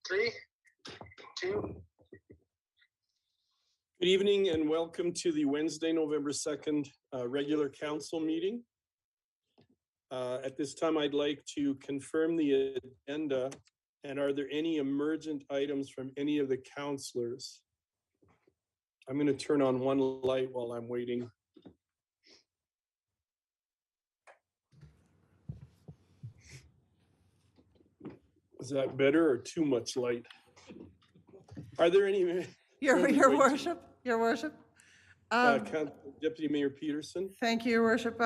Three, two. Good evening and welcome to the Wednesday, November 2nd regular council meeting. At this time, I'd like to confirm the agenda. And are there any emergent items from any of the councillors? I'm going to turn on one light while I'm waiting. Is that better or too much light? Are there any? Your worship. Deputy Mayor Peterson. Thank you, Your Worship.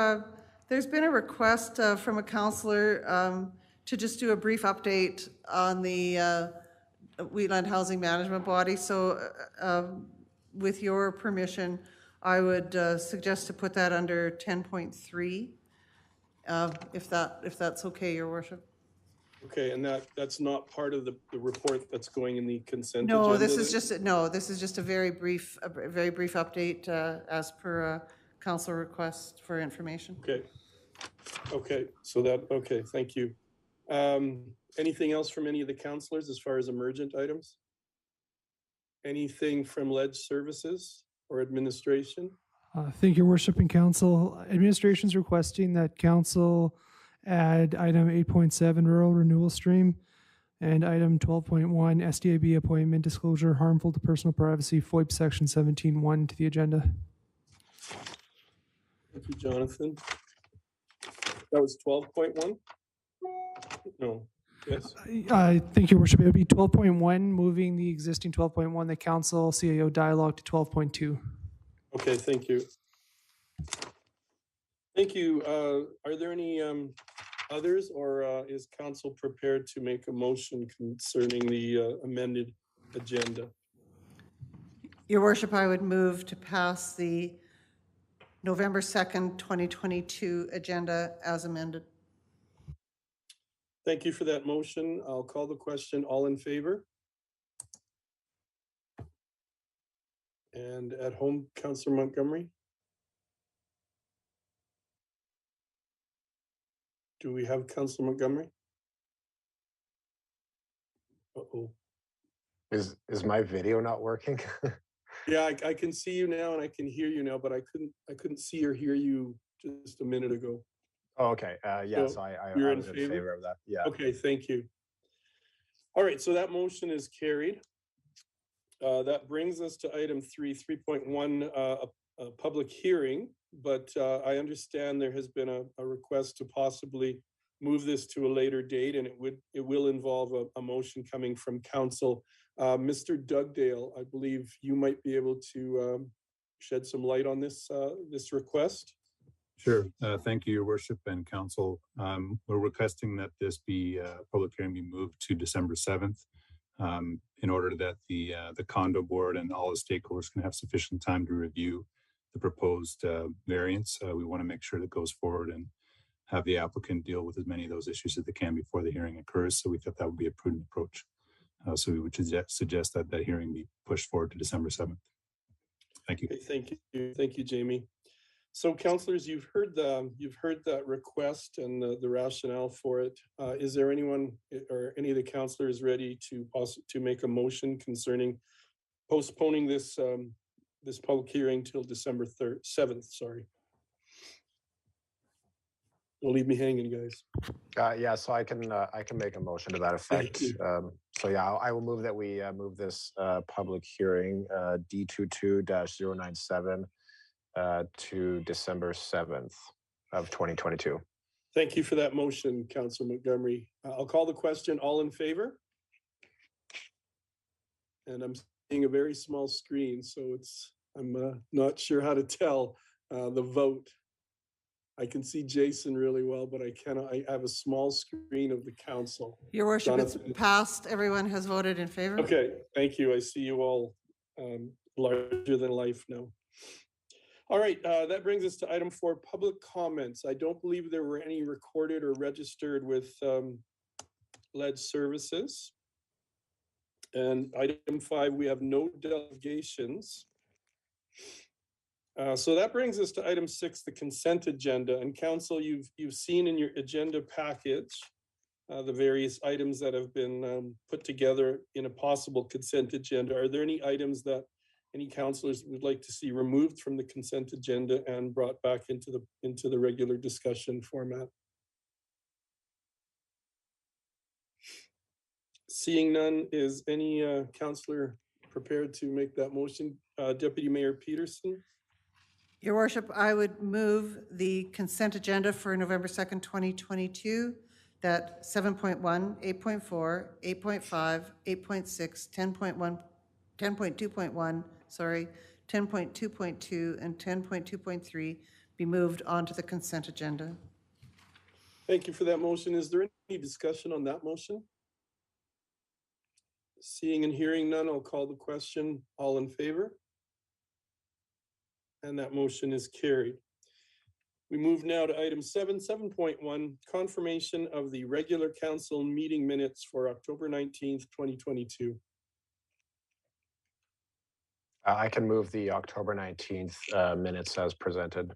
There's been a request from a councillor to just do a brief update on the Wheatland Housing Management Body. So with your permission, I would suggest to put that under 10.3, if that's okay, Your Worship. Okay, and that's not part of the report that's going in the consent No, agenda? this is just a very brief update as per council request for information. Okay, thank you. Anything else from any of the councillors as far as emergent items? Anything from Ledge Services or administration? Thank you, Worship and Council. Administration is requesting that Council add item 8.7 rural renewal stream and item 12.1 SDAB appointment disclosure harmful to personal privacy FOIP section 17.1 to the agenda. Thank you, Jonathan. That was 12.1? No. Yes. Thank you, Worship. It would be 12.1, moving the existing 12.1, the Council CAO dialogue, to 12.2. Okay, thank you. Thank you. Are there any others, or is Council prepared to make a motion concerning the amended agenda? Your Worship, I would move to pass the November 2nd, 2022 agenda as amended. Thank you for that motion. I'll call the question. All in favor? And at home, Councillor Montgomery? Do we have Councillor Montgomery? Uh-oh. Is my video not working? Yeah, I can see you now and I can hear you now, but I couldn't see or hear you just a minute ago. Oh, okay. Yeah, so I was in favor of that. Yeah. Okay, thank you. All right, so that motion is carried. That brings us to item 3.1, a public hearing, but I understand there has been a request to possibly move this to a later date, and it will involve a motion coming from council. Mr. Dugdale, I believe you might be able to shed some light on this request. Sure. Thank you, Your Worship and Council. We're requesting that this public hearing be moved to December 7th in order that the condo board and all the stakeholders can have sufficient time to review the proposed variance. We want to make sure that goes forward and have the applicant deal with as many of those issues as they can before the hearing occurs. So we thought that would be a prudent approach. So we would suggest that that hearing be pushed forward to December 7th. Thank you. Okay, thank you, Jamie. So, councillors, you've heard that request and the rationale for it. Is there anyone or any of the councillors ready to make a motion concerning postponing this this public hearing till December 7th? Sorry. Don't leave me hanging, guys. Yeah, so I can make a motion to that effect. So yeah, I will move that we move this public hearing D22-097 to December 7th of 2022. Thank you for that motion, Councillor Montgomery. I'll call the question. All in favor? And I'm seeing a very small screen, so I'm not sure how to tell the vote. I can see Jason really well, but I have a small screen of the council. Your Worship, Jonathan, it's passed. Everyone has voted in favor. Okay, thank you. I see you all larger than life now. All right, that brings us to item 4, public comments. I don't believe there were any recorded or registered with Ledge Services. And item 5, we have no delegations. So that brings us to item 6, the consent agenda. And council, you've seen in your agenda package the various items that have been put together in a possible consent agenda. Are there any items that any councillors would like to see removed from the consent agenda and brought back into the regular discussion format? Seeing none, is any councillor prepared to make that motion? Deputy Mayor Peterson? Your worship, I would move the consent agenda for November 2nd, 2022, that 7.1, 8.4, 8.5, 8.6, 10.1, 10.2.1, sorry, 10.2.2, and 10.2.3 be moved onto the consent agenda. Thank you for that motion. Is there any discussion on that motion? Seeing and hearing none, I'll call the question. All in favor? And that motion is carried. We move now to item 7.1, confirmation of the regular council meeting minutes for October 19th, 2022. I can move the October 19th minutes as presented.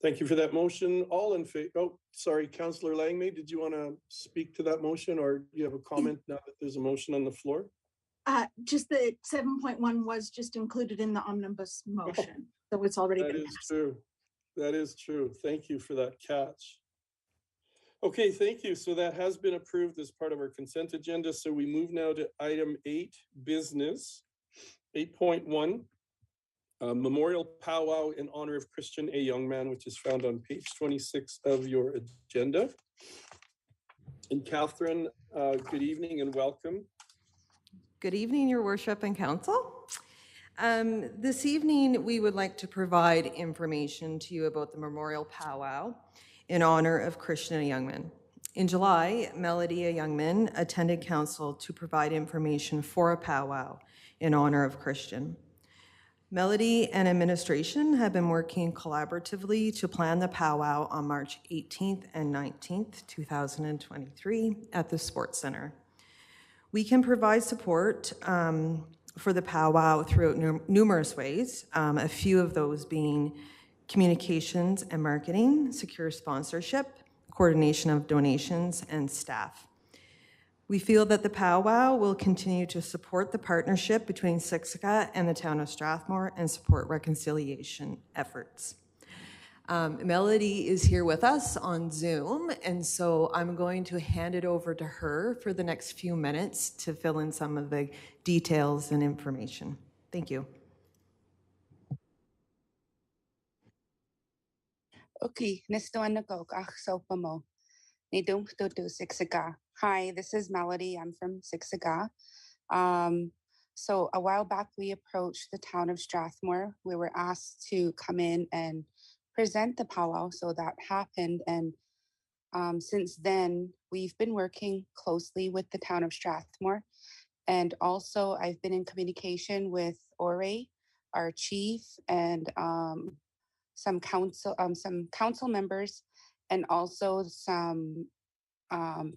Thank you for that motion. All in favor? Oh, sorry, Councillor Langmaid, did you want to speak to that motion, or do you have a comment now that there's a motion on the floor? Just that 7.1 was just included in the omnibus motion, so it's already been That is passed. true. That is true. Thank you for that catch. Okay, thank you. So that has been approved as part of our consent agenda. So we move now to item 8, business. 8.1, memorial powwow in honor of Christian A. Youngman, which is found on page 26 of your agenda. And Catherine, good evening and welcome. Good evening, Your Worship and Council. This evening, we would like to provide information to you about the Memorial Powwow in honor of Christian A. Youngman. In July, Melody A. Youngman attended council to provide information for a powwow in honor of Christian. Melody and administration have been working collaboratively to plan the powwow on March 18th and 19th, 2023 at the Sports Center. We can provide support for the powwow throughout numerous ways, a few of those being communications and marketing, secure sponsorship, coordination of donations, and staff. We feel that the powwow will continue to support the partnership between Siksika and the town of Strathmore and support reconciliation efforts. Melody is here with us on Zoom, and so I'm going to hand it over to her for the next few minutes to fill in some of the details and information. Thank you. Okay, Hi, this is Melody. I'm from Siksika. So a while back, we approached the town of Strathmore. We were asked to come in and present the powwow, so that happened. And since then, we've been working closely with the town of Strathmore. And also, I've been in communication with Ore, our chief, and some council members, and also some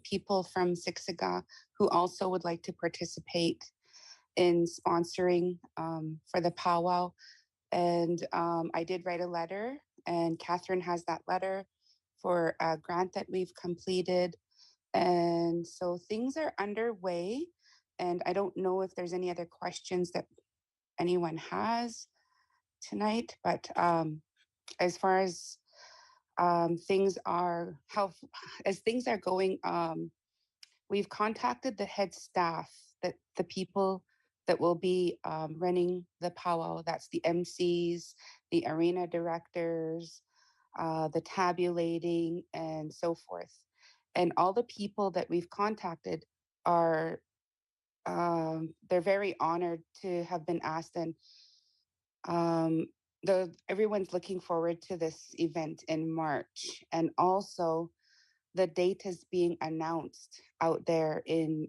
people from Siksika who also would like to participate in sponsoring for the powwow. And I did write a letter, and Catherine has that letter for a grant that we've completed. And so things are underway, and I don't know if there's any other questions that anyone has tonight, but as far as things are going, we've contacted the head staff, that the people that will be running the powwow. That's the MCs, the arena directors, the tabulating, and so forth. And all the people that we've contacted are, they're very honored to have been asked, and everyone's looking forward to this event in March. And also the date is being announced out there in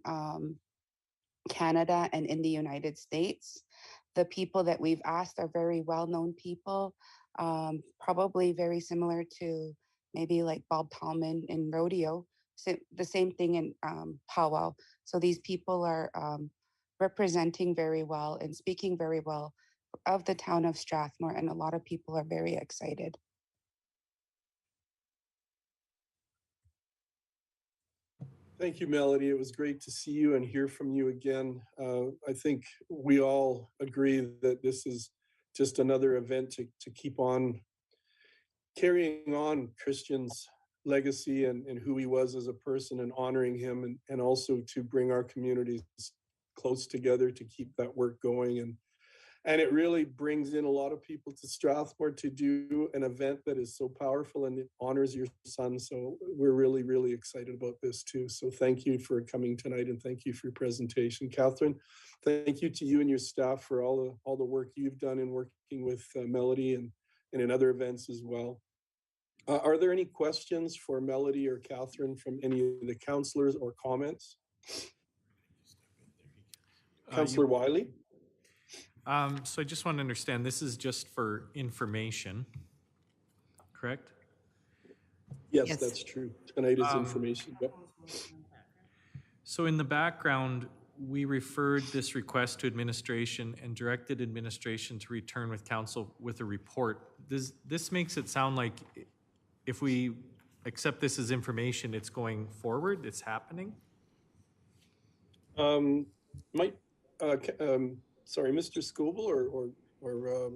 Canada and in the United States. The people that we've asked are very well-known people, probably very similar to maybe like Bob Tallman in rodeo, so the same thing in powwow. So these people are representing very well and speaking very well of the town of Strathmore, and a lot of people are very excited. Thank you, Melody. It was great to see you and hear from you again. I think we all agree that this is just another event to keep on carrying on Christian's legacy and who he was as a person and honoring him, and also to bring our communities close together to keep that work going. And it really brings in a lot of people to Strathmore to do an event that is so powerful and it honors your son. So we're really, really excited about this too. So thank you for coming tonight and thank you for your presentation. Catherine, thank you to you and your staff for all the work you've done in working with Melody and in other events as well. Are there any questions for Melody or Catherine from any of the councillors or comments? Councillor Wiley? So I just want to understand, this is just for information, correct? Yes, that's true. Tonight is information. Yep. So in the background, we referred this request to administration and directed administration to return with council with a report. This makes it sound like if we accept this as information, it's going forward, it's happening? Sorry, Mr. Scoble or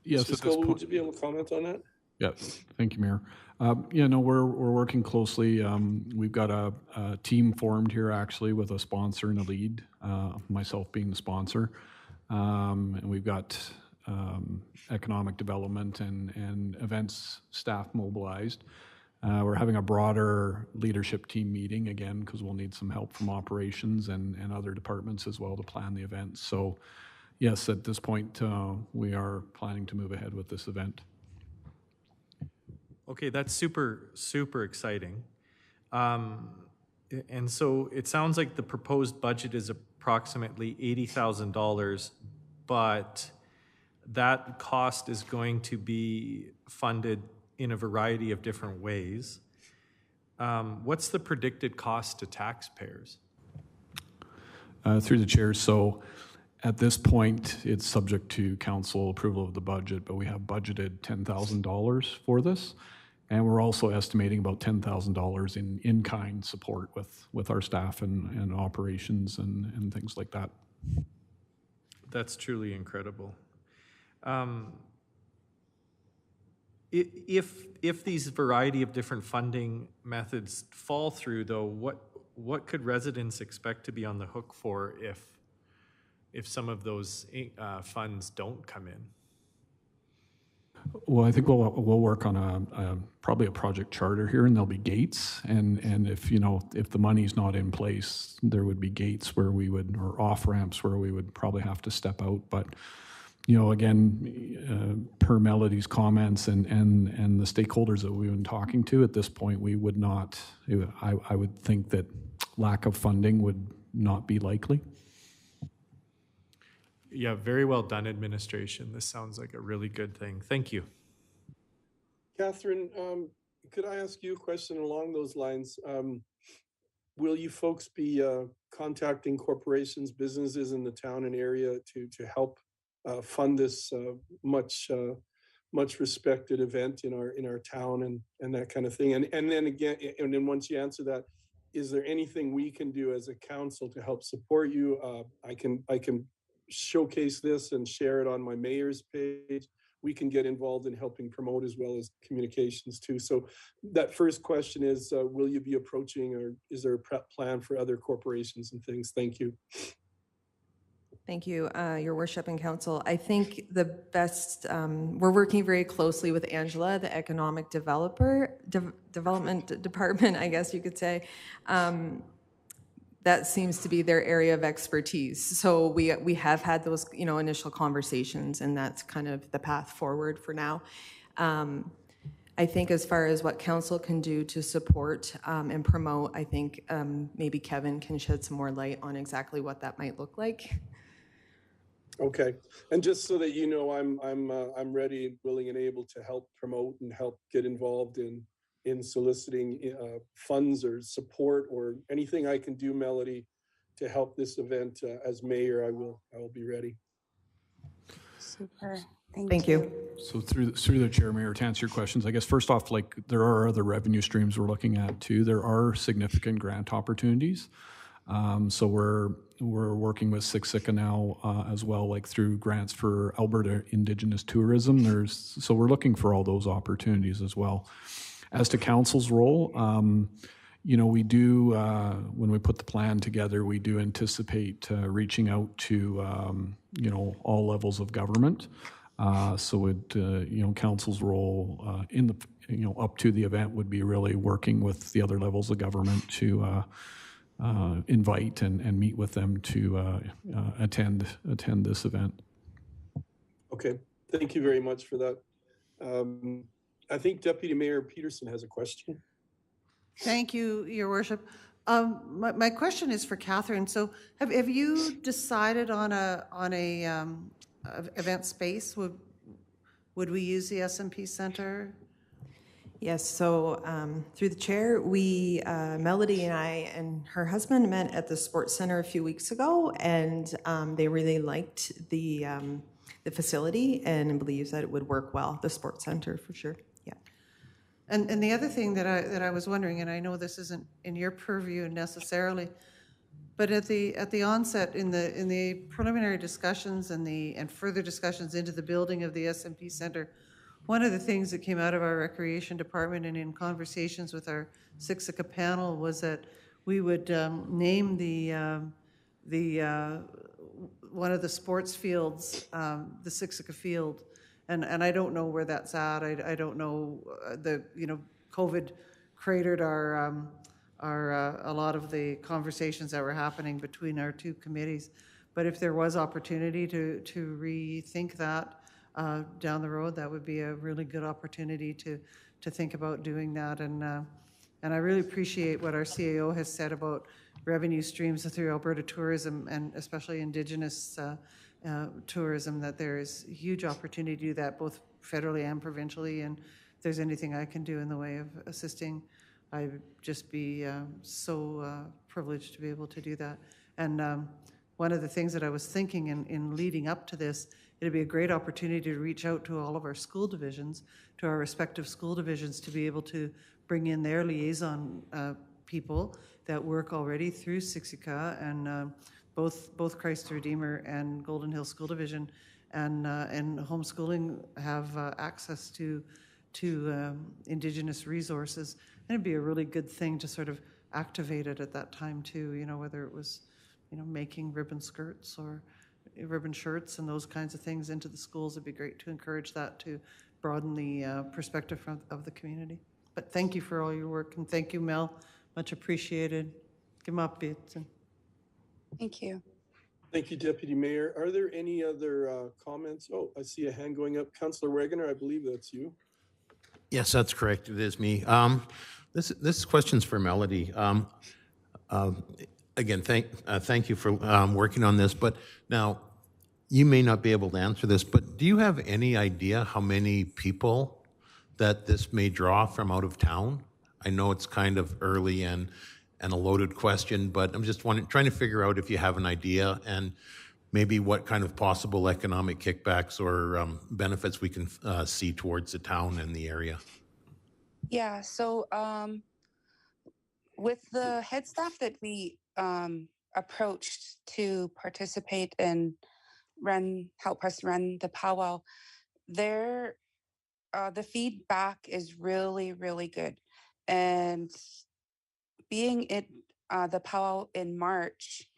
yes, Mr. Scoble, would you be able to comment on that? Yes, thank you, Mayor. Yeah, no, we're working closely. We've got a team formed here actually with a sponsor and a lead, myself being the sponsor. And we've got economic development and events staff mobilized. We're having a broader leadership team meeting again because we'll need some help from operations and other departments as well to plan the event. So yes, at this point, we are planning to move ahead with this event. Okay, that's super, super exciting. And so it sounds like the proposed budget is approximately $80,000, but that cost is going to be funded in a variety of different ways. What's the predicted cost to taxpayers? Through the chair, so at this point, it's subject to council approval of the budget, but we have budgeted $10,000 for this. And we're also estimating about $10,000 in-kind support with our staff and operations and things like that. That's truly incredible. If these variety of different funding methods fall through, though, what could residents expect to be on the hook for if some of those funds don't come in? Well, I think we'll work on probably a project charter here, and there'll be gates. And if the money's not in place, there would be gates where we would, or off ramps where we would probably have to step out. But again, per Melody's comments and the stakeholders that we've been talking to at this point, we would not. I would think that lack of funding would not be likely. Yeah, very well done, administration. This sounds like a really good thing. Thank you. Catherine, could I ask you a question along those lines? Will you folks be contacting corporations, businesses in the town and area to help fund this much respected event in our town and that kind of thing? And then again, and then once you answer that, is there anything we can do as a council to help support you? I can showcase this and share it on my mayor's page. We can get involved in helping promote as well as communications too. So that first question is, will you be approaching, or is there a prep plan for other corporations and things? Thank you. Thank you, Your Worship and Council. I think the best, we're working very closely with Angela, the Economic Development Department, I guess you could say. That seems to be their area of expertise. So we have had those initial conversations, and that's kind of the path forward for now. I think as far as what council can do to support and promote, I think maybe Kevin can shed some more light on exactly what that might look like. Okay, and just so that you know, I'm ready, willing, and able to help promote and help get involved in soliciting funds or support or anything I can do, Melody, to help this event as mayor. I will be ready. Super. Thank you. So through the chair, Mayor, to answer your questions, I guess first off, like there are other revenue streams we're looking at too. There are significant grant opportunities. So we're working with Siksika now as well, like through grants for Alberta Indigenous tourism. So we're looking for all those opportunities as well. As to council's role, you know, we do, when we put the plan together, we do anticipate reaching out to, you know, all levels of government. So it, you know, council's role in the, you know, up to the event would be really working with the other levels of government to invite and meet with them to attend this event. Okay, thank you very much for that. I think Deputy Mayor Peterson has a question. Thank you, Your Worship. My question is for Catherine. So have you decided on a event space? Would we use the SMP Center? Yes, so through the chair, we, Melody and I and her husband met at the Sports Center a few weeks ago, and they really liked the facility and believes that it would work well, the Sports Center for sure, yeah. And the other thing that I was wondering, and I know this isn't in your purview necessarily, but at the onset in the preliminary discussions and further discussions into the building of the SMP Center, one of the things that came out of our recreation department and in conversations with our Siksika panel was that we would name one of the sports fields the Siksika Field, and I don't know where that's at. I don't know COVID cratered a lot of the conversations that were happening between our two committees, but if there was opportunity to rethink that down the road, that would be a really good opportunity to think about doing that. And I really appreciate what our CAO has said about revenue streams through Alberta tourism and especially Indigenous tourism, that there is huge opportunity to do that both federally and provincially. And if there's anything I can do in the way of assisting, I would just be so privileged to be able to do that. And one of the things that I was thinking in leading up to this, it'd be a great opportunity to reach out to all of our school divisions, to our respective school divisions, to be able to bring in their liaison people that work already through Siksika, and both Christ the Redeemer and Golden Hill School Division and homeschooling have access to Indigenous resources. And it'd be a really good thing to sort of activate it at that time too, you know, whether it was, you know, making ribbon skirts or ribbon shirts and those kinds of things into the schools. It'd be great to encourage that to broaden the perspective of the community. But thank you for all your work, and thank you, Mel. Much appreciated. Give up it. Thank you. Thank you, Deputy Mayor. Are there any other comments? Oh, I see a hand going up. Councillor Wegener, I believe that's you. Yes, that's correct. It is me. This question's for Melody. Again, thank you for working on this. But now, you may not be able to answer this, but do you have any idea how many people that this may draw from out of town? I know it's kind of early and a loaded question, but I'm just trying to figure out if you have an idea and maybe what kind of possible economic kickbacks or benefits we can see towards the town and the area. Yeah, so with the head staff that we approached to participate and help us run the powwow, the feedback is really, really good. And being the powwow in March,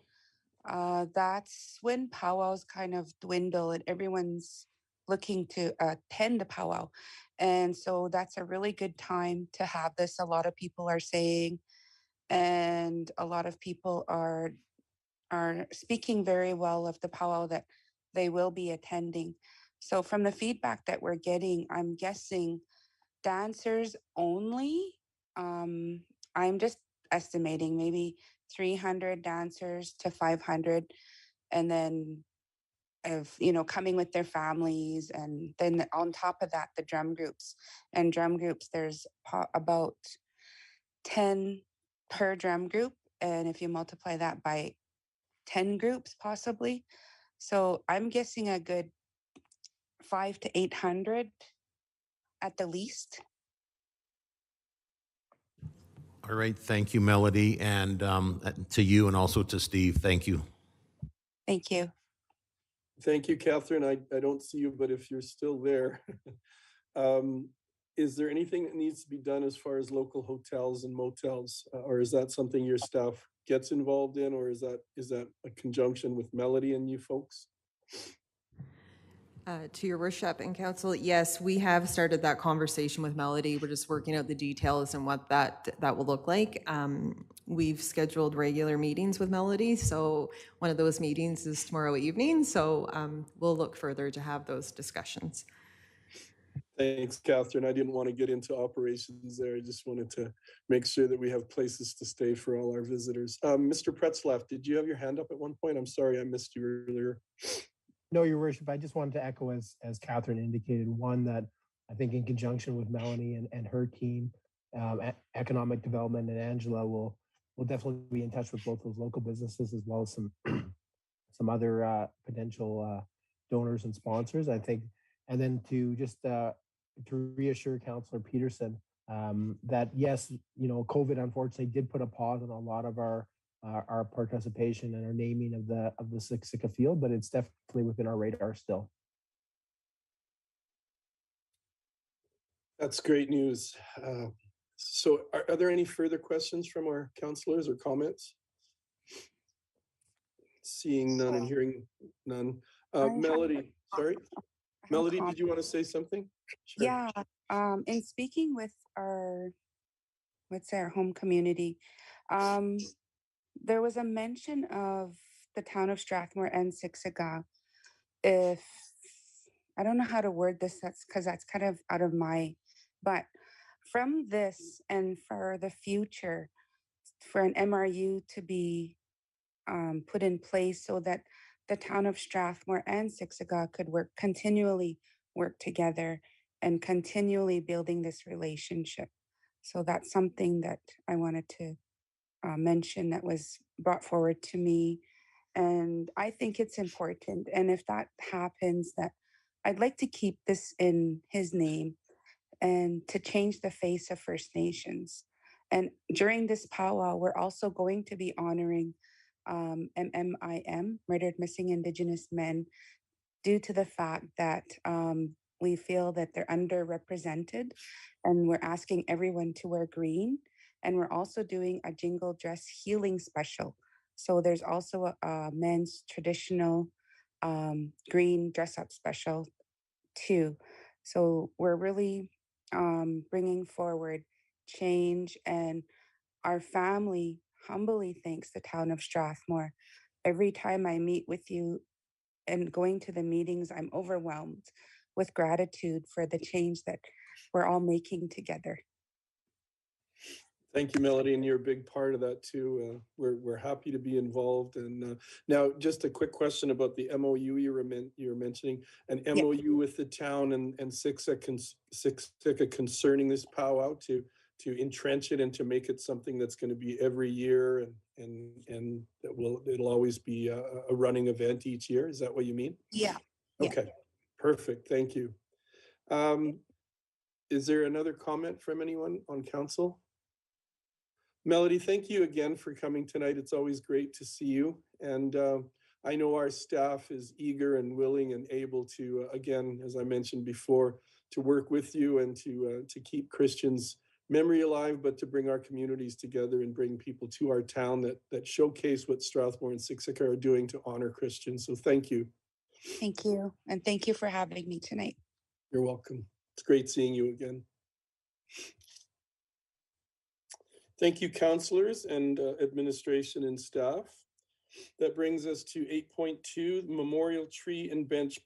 that's when powwows kind of dwindle and everyone's looking to attend the powwow. And so that's a really good time to have this. A lot of people are saying, and a lot of people are speaking very well of the powwow that they will be attending. So from the feedback that we're getting, I'm guessing dancers only, I'm just estimating maybe 300 dancers to 500, and then coming with their families, and then on top of that, the drum groups. And drum groups, there's about 10 per drum group, and if you multiply that by 10 groups possibly, so I'm guessing a good 500 to 800 at the least. All right, thank you, Melody, and to you and also to Steve, thank you. Thank you. Thank you, Catherine. I don't see you, but if you're still there, is there anything that needs to be done as far as local hotels and motels? Or is that something your staff gets involved in, or is that a conjunction with Melody and you folks? To your worship and council, yes, we have started that conversation with Melody. We're just working out the details and what that will look like. We've scheduled regular meetings with Melody, so one of those meetings is tomorrow evening. So we'll look further to have those discussions. Thanks, Catherine. I didn't want to get into operations there. I just wanted to make sure that we have places to stay for all our visitors. Mr. Pretzlaff, did you have your hand up at one point? I'm sorry, I missed you earlier. No, Your Worship, I just wanted to echo as Catherine indicated, one, that I think in conjunction with Melanie and her team, economic development, and Angela will definitely be in touch with both those local businesses as well as some other potential donors and sponsors, I think. And then to just to reassure Councillor Peterson that yes, COVID unfortunately did put a pause on a lot of our participation and our naming of the Siksika field, but it's definitely within our radar still. That's great news. So are there any further questions from our councillors or comments? Seeing none and hearing none. Melody, sorry. Melody, did you want to say something? Sure. Yeah, in speaking with our home community, there was a mention of the town of Strathmore and Siksika. If I don't know how to word this, that's because that's kind of out of my, but from this and for the future, for an MRU to be put in place so that the town of Strathmore and Siksika could continually work together and continually building this relationship. So that's something that I wanted to mention that was brought forward to me. And I think it's important. And if that happens, that I'd like to keep this in his name and to change the face of First Nations. And during this powwow, we're also going to be honoring MMIM, Murdered Missing Indigenous Men, due to the fact that we feel that they're underrepresented, and we're asking everyone to wear green. And we're also doing a jingle dress healing special. So there's also a men's traditional green dress up special too. So we're really bringing forward change, and our family humbly thanks the town of Strathmore. Every time I meet with you and going to the meetings, I'm overwhelmed with gratitude for the change that we're all making together. Thank you, Melody, and you're a big part of that too. We're happy to be involved. And now, just a quick question about the MOU you were mentioning, an MOU with the town and Siksika concerning this powwow to entrench it and to make it something that's going to be every year and that it'll always be a running event each year. Is that what you mean? Yeah. Okay, perfect. Thank you. Is there another comment from anyone on council? Melody, thank you again for coming tonight. It's always great to see you. And I know our staff is eager and willing and able to, again, as I mentioned before, to work with you and to keep Christians' memory alive, but to bring our communities together and bring people to our town that showcase what Strathmore and Siksika are doing to honor Christians. So thank you. Thank you. And thank you for having me tonight. You're welcome. It's great seeing you again. Thank you, councillors and administration and staff. That brings us to 8.2, Memorial Tree and Bench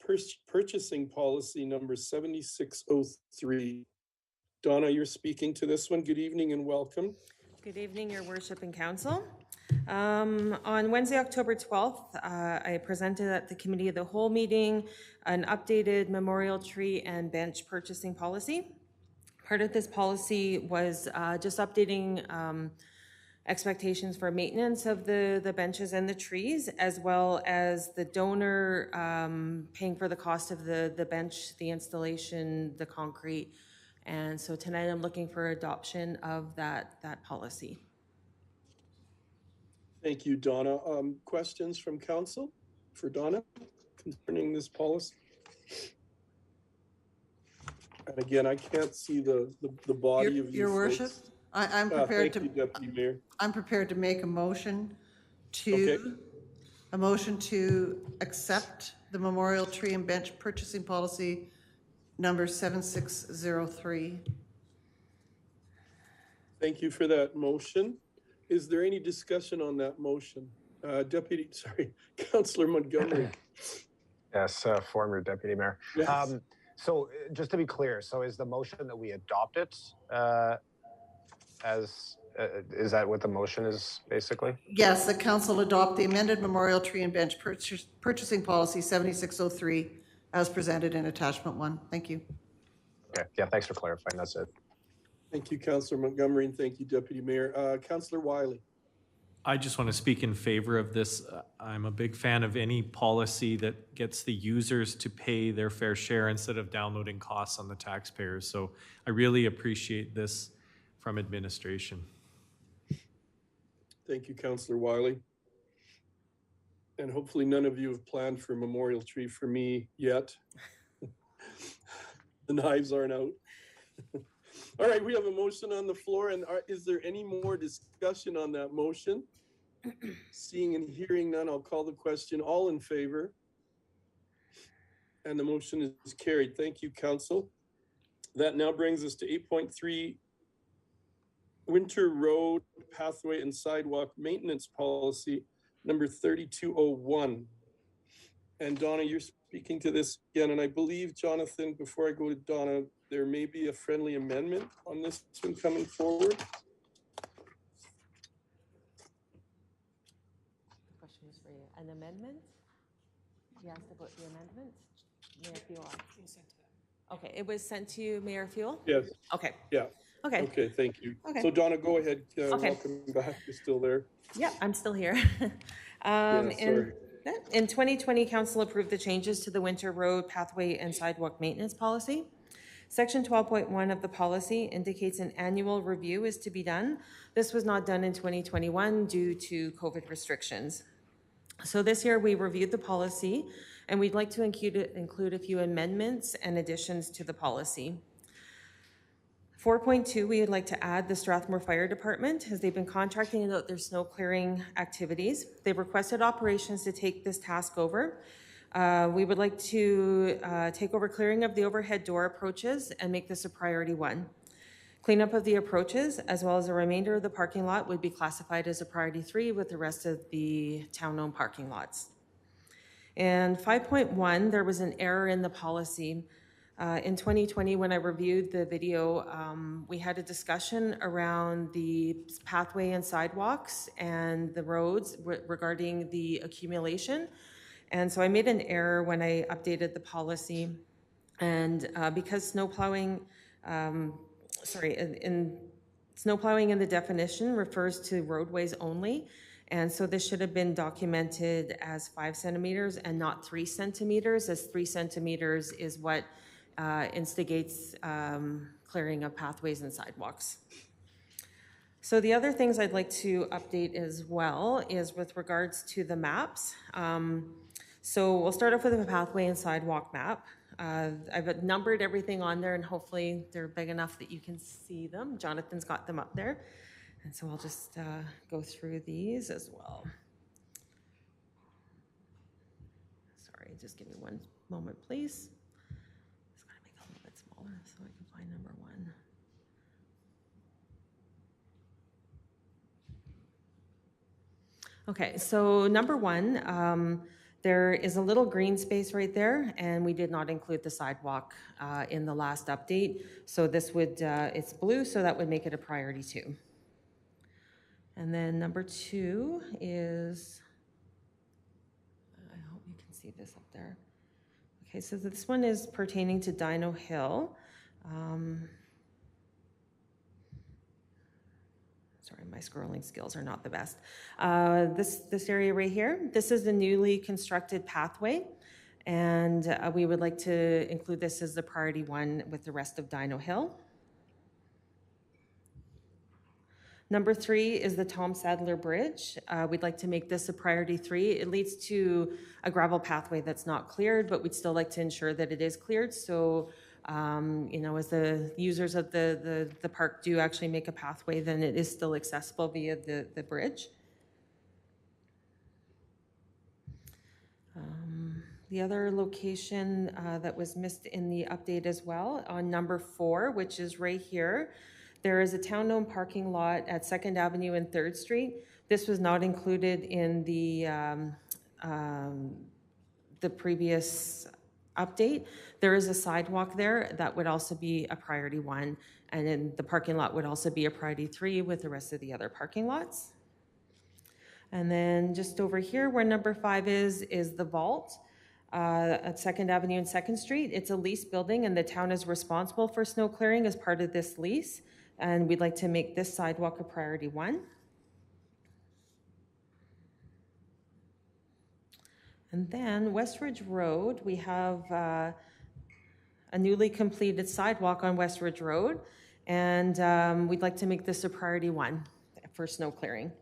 Purchasing Policy number 7603. Donna, you're speaking to this one. Good evening and welcome. Good evening, Your Worship and Council. On Wednesday, October 12th, I presented at the Committee of the Whole meeting an updated memorial tree and bench purchasing policy. Part of this policy was just updating expectations for maintenance of the benches and the trees, as well as the donor paying for the cost of the bench, the installation, the concrete. And so tonight I'm looking for adoption of that policy. Thank you, Donna. Questions from council for Donna concerning this policy? And again, I can't see the body of you Your worship, folks. I'm prepared Thank you, Deputy Mayor. I'm prepared to make a motion Okay. to accept the memorial tree and bench purchasing policy number 7603. Thank you for that motion. Is there any discussion on that motion? Councillor Montgomery. Yes, former deputy mayor. Yes. So just to be clear, so is the motion that we adopt it is that what the motion is basically? Yes, the council adopt the amended memorial tree and bench purchasing policy 7603 as presented in attachment 1. Thank you. Okay, yeah, thanks for clarifying. That's it. Thank you, Councillor Montgomery, and thank you, Deputy Mayor. Councillor Wiley. I just want to speak in favor of this. I'm a big fan of any policy that gets the users to pay their fair share instead of downloading costs on the taxpayers. So I really appreciate this from administration. Thank you, Councillor Wiley. And hopefully none of you have planned for a memorial tree for me yet. The knives aren't out. All right, we have a motion on the floor, and is there any more discussion on that motion? Seeing and hearing none, I'll call the question. All in favor? And the motion is carried. Thank you, Council. That now brings us to 8.3, Winter Road Pathway and Sidewalk Maintenance Policy, number 3201. And Donna, you're speaking to this again, and I believe, Jonathan, before I go to Donna, there may be a friendly amendment on this one coming forward. The question is for you. An amendment? You asked about the amendment? Mayor Fuel. Okay, it was sent to you, Mayor Fuel? Yes. Okay. Yeah. Okay. Okay, thank you. Okay. So Donna, go ahead. Okay. Welcome back. You're still there. Yeah, I'm still here. Sorry. In 2020, Council approved the changes to the Winter Road Pathway and Sidewalk Maintenance Policy. Section 12.1 of the policy indicates an annual review is to be done. This was not done in 2021 due to COVID restrictions. So this year we reviewed the policy and we'd like to include a few amendments and additions to the policy. 4.2, we would like to add the Strathmore Fire Department as they've been contracting out their snow clearing activities. They've requested operations to take this task over. We would like to take over clearing of the overhead door approaches and make this a priority 1. Cleanup of the approaches, as well as the remainder of the parking lot, would be classified as a priority 3 with the rest of the town-owned parking lots. And 5.1, there was an error in the policy. In 2020, when I reviewed the video, we had a discussion around the pathway and sidewalks and the roads regarding the accumulation. And so I made an error when I updated the policy. And because snow plowing, snow plowing in the definition refers to roadways only. And so this should have been documented as 5 centimeters and not 3 centimeters, as 3 centimeters is what instigates clearing of pathways and sidewalks. So the other things I'd like to update as well is with regards to the maps. So we'll start off with the pathway and sidewalk map. I've numbered everything on there and hopefully they're big enough that you can see them. Jonathan's got them up there. And so I'll just go through these as well. Sorry, just give me one moment, please. Just gotta make it a little bit smaller so I can find number 1. Okay, so number 1, there is a little green space right there, and we did not include the sidewalk in the last update. So this would, it's blue, so that would make it a priority 2. And then number 2 is, I hope you can see this up there. Okay, so this one is pertaining to Dino Hill. sorry, my scrolling skills are not the best. This area right here, this is the newly constructed pathway. And we would like to include this as the priority 1 with the rest of Dino Hill. Number 3 is the Tom Sadler Bridge. We'd like to make this a priority 3. It leads to a gravel pathway that's not cleared, but we'd still like to ensure that it is cleared. So, you know, as the users of the park do actually make a pathway, then it is still accessible via the bridge. The other location that was missed in the update as well, on number 4, which is right here, there is a town-owned parking lot at 2nd Avenue and 3rd Street. This was not included in the previous update. There is a sidewalk there that would also be a priority 1, and then the parking lot would also be a priority 3 with the rest of the other parking lots. And then just over here where number 5 is the vault at 2nd Avenue and 2nd Street. It's a leased building and the town is responsible for snow clearing as part of this lease. And we'd like to make this sidewalk a priority 1. And then Westridge Road, we have a newly completed sidewalk on Westridge Road. And we'd like to make this a priority 1 for snow clearing.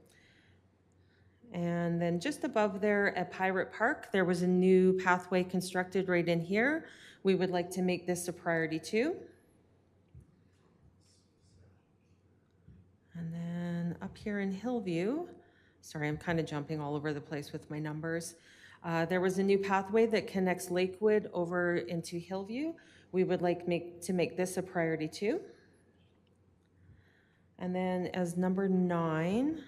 And then just above there at Pirate Park, there was a new pathway constructed right in here. We would like to make this a priority 2. And then up here in Hillview, sorry, I'm kind of jumping all over the place with my numbers. There was a new pathway that connects Lakewood over into Hillview. We would like to make this a priority 2. And then as number 9,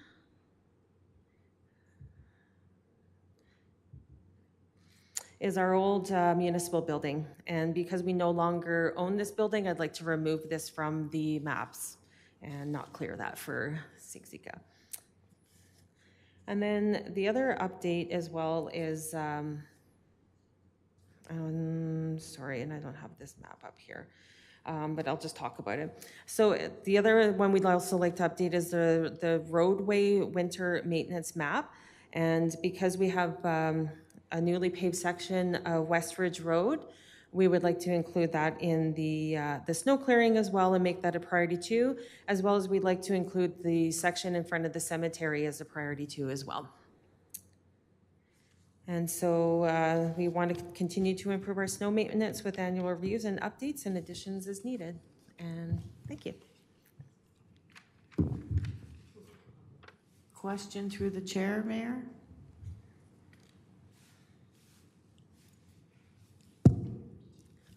is our old municipal building. And because we no longer own this building, I'd like to remove this from the maps and not clear that for Siksika. And then the other update as well is, sorry, and I don't have this map up here, but I'll just talk about it. So the other one we'd also like to update is the roadway winter maintenance map. And because we have a newly paved section of Westridge Road, we would like to include that in the snow clearing as well and make that a priority 2, as well as we'd like to include the section in front of the cemetery as a priority 2 as well. And so we want to continue to improve our snow maintenance with annual reviews and updates and additions as needed. And thank you. Question through the chair, Mayor?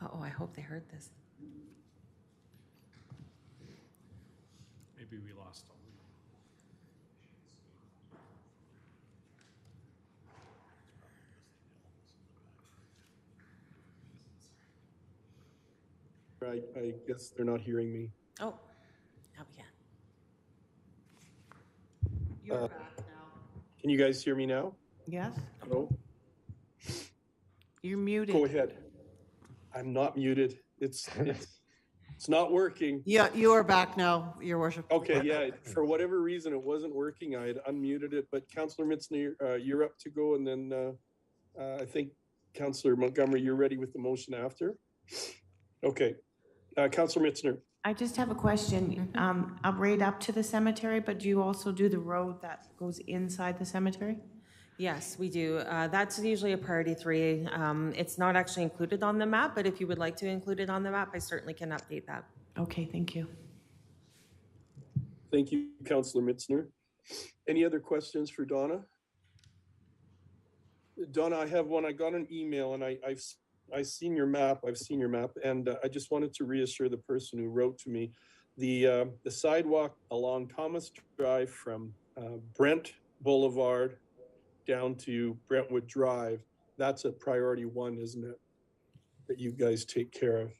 Oh, I hope they heard this. Maybe we lost them. I guess they're not hearing me. Oh, now we can. You're back now. Can you guys hear me now? Yes, Hello? you're muted. Go ahead. I'm not muted. It's not working. Yeah, you are back now, Your Worship. Okay, yeah, for whatever reason, it wasn't working. I had unmuted it, but Councillor Mitzner, you're up to go, and then I think Councillor Montgomery, you're ready with the motion after? Okay. Councillor Mitzner. I just have a question. I'll right up to the cemetery, but do you also do the road that goes inside the cemetery? Yes, we do. That's usually a priority 3. It's not actually included on the map, but if you would like to include it on the map, I certainly can update that. Okay, thank you. Thank you, Councillor Mitzner. Any other questions for Donna? Donna, I have one. I got an email and I've seen your map. I've seen your map, and I just wanted to reassure the person who wrote to me. The sidewalk along Thomas Drive from Brent Boulevard down to Brentwood Drive, that's a priority 1, isn't it? That you guys take care of.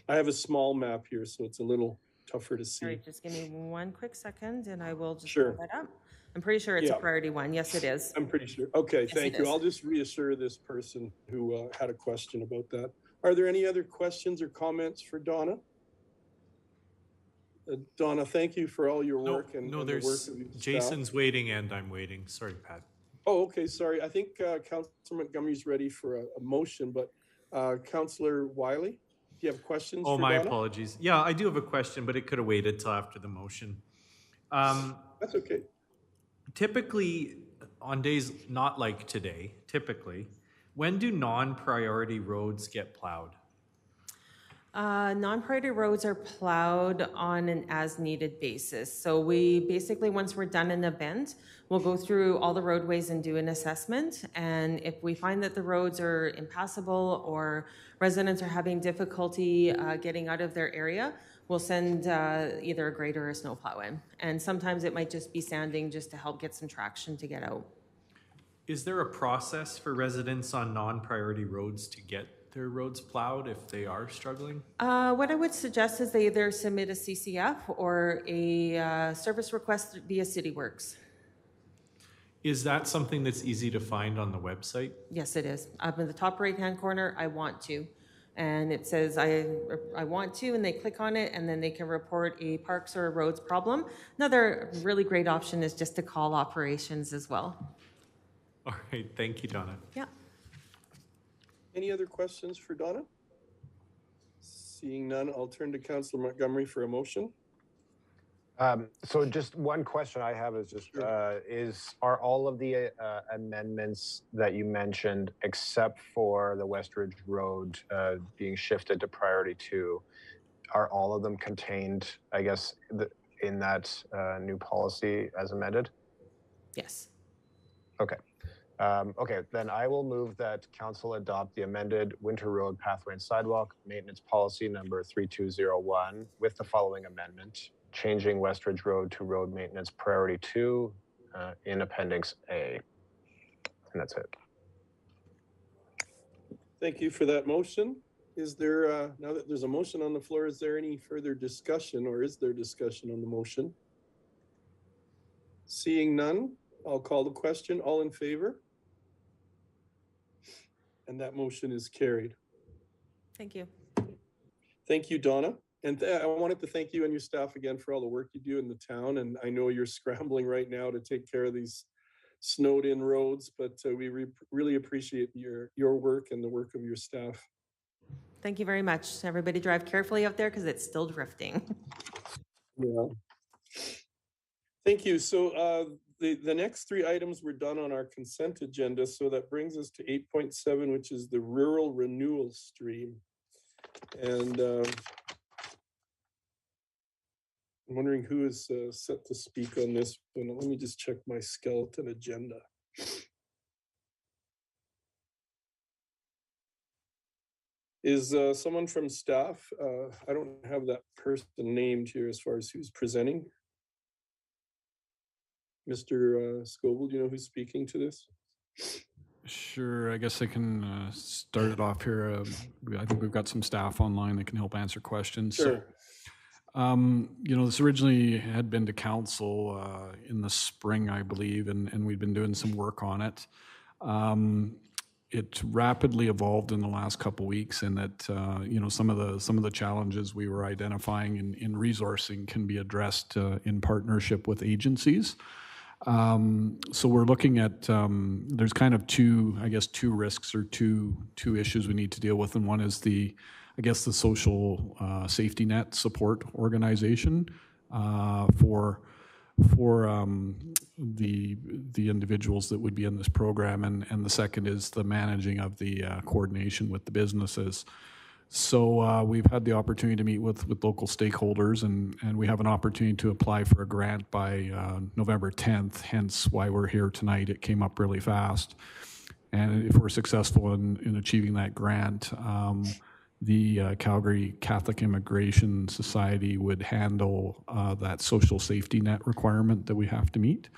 I have a small map here, so it's a little tougher to see. All right, just give me one quick second and I will just Sure. pull that up. I'm pretty sure it's a priority 1. Yes, it is. I'm pretty sure. Okay, Yes, thank it you. is. I'll just reassure this person who had a question about that. Are there any other questions or comments for Donna? Donna, thank you for all your work and No, and the work there's, of your staff. Jason's waiting and I'm waiting. Sorry, Pat. Oh, okay, sorry. I think Councilor Montgomery's ready for a motion, but Councilor Wiley, do you have questions Oh, for my Donna? apologies. Yeah, I do have a question, but it could have waited till after the motion. That's okay. Typically, on days not like today, typically, when do non-priority roads get plowed? Non-priority roads are plowed on an as-needed basis. So we basically, once we're done an event, we'll go through all the roadways and do an assessment. And if we find that the roads are impassable or residents are having difficulty getting out of their area, we'll send either a grader or a snowplow in. And sometimes it might just be sanding just to help get some traction to get out. Is there a process for residents on non-priority roads to get their roads plowed if they are struggling? What I would suggest is they either submit a CCF or a service request via CityWorks. Is that something that's easy to find on the website? Yes, it is. Up in the top right-hand corner, I want to. And it says I want to, and they click on it, and then they can report a parks or a roads problem. Another really great option is just to call operations as well. All right, thank you, Donna. Yeah. Any other questions for Donna? Seeing none, I'll turn to Councilor Montgomery for a motion. So just one question I have is just, are all of the amendments that you mentioned, except for the Westridge Road being shifted to priority 2, are all of them contained, I guess, in that new policy as amended? Yes. Okay. Okay, then I will move that council adopt the amended Winter Road Pathway and Sidewalk Maintenance Policy number 3201 with the following amendment, changing Westridge Road to Road Maintenance Priority 2 in Appendix A. And that's it. Thank you for that motion. Is there, now that there's a motion on the floor, is there any further discussion, or is there discussion on the motion? Seeing none, I'll call the question. All in favor? And that motion is carried. Thank you. Thank you, Donna. And I wanted to thank you and your staff again for all the work you do in the town. And I know you're scrambling right now to take care of these snowed in roads, but we really appreciate your work and the work of your staff. Thank you very much. Everybody drive carefully out there because it's still drifting. Yeah. Thank you. So the next 3 items were done on our consent agenda. So that brings us to 8.7, which is the rural renewal stream. And I'm wondering who is set to speak on this one. Let me just check my skeleton agenda. Is someone from staff? I don't have that person named here as far as who's presenting. Mr. Scoble, do you know who's speaking to this? Sure, I guess I can start it off here. I think we've got some staff online that can help answer questions. Sure. You know, this originally had been to council in the spring, I believe, and we'd been doing some work on it. It rapidly evolved in the last couple of weeks, in that you know, some of the challenges we were identifying in resourcing can be addressed in partnership with agencies. So we're looking at there's kind of two risks or two issues we need to deal with, and one is the social safety net support organization for the individuals that would be in this program, and the second is the managing of the coordination with the businesses. So we've had the opportunity to meet with local stakeholders, and we have an opportunity to apply for a grant by November 10th, hence why we're here tonight. It came up really fast. And if we're successful in achieving that grant, the Calgary Catholic Immigration Society would handle that social safety net requirement that we have to meet.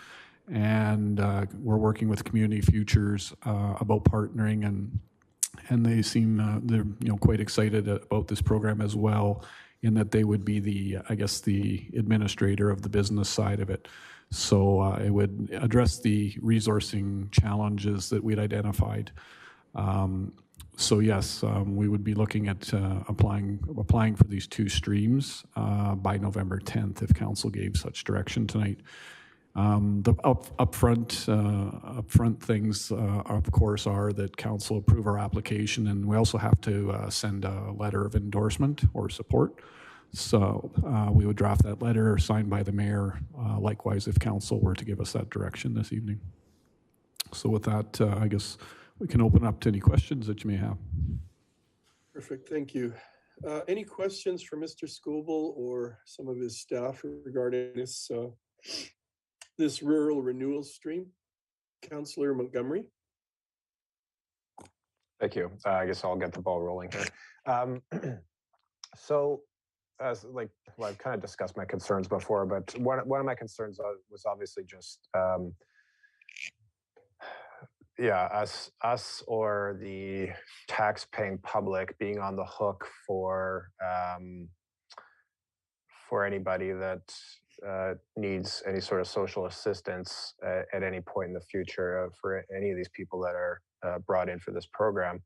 And we're working with Community Futures about partnering, and they seem they're quite excited about this program as well, in that they would be the administrator of the business side of it. So it would address the resourcing challenges that we'd identified. So yes, we would be looking at applying for these 2 streams by November 10th if council gave such direction tonight. The upfront things, of course, are that council approve our application, and we also have to send a letter of endorsement or support. So we would draft that letter signed by the mayor, likewise if council were to give us that direction this evening. So with that, I guess we can open up to any questions that you may have. Perfect, thank you. Any questions for Mr. Scoble or some of his staff regarding this rural renewal stream? Councillor Montgomery. Thank you. I guess I'll get the ball rolling here. So, as I've kind of discussed my concerns before, but one of my concerns was obviously just, us or the tax-paying public being on the hook for anybody that needs any sort of social assistance at any point in the future for any of these people that are brought in for this program.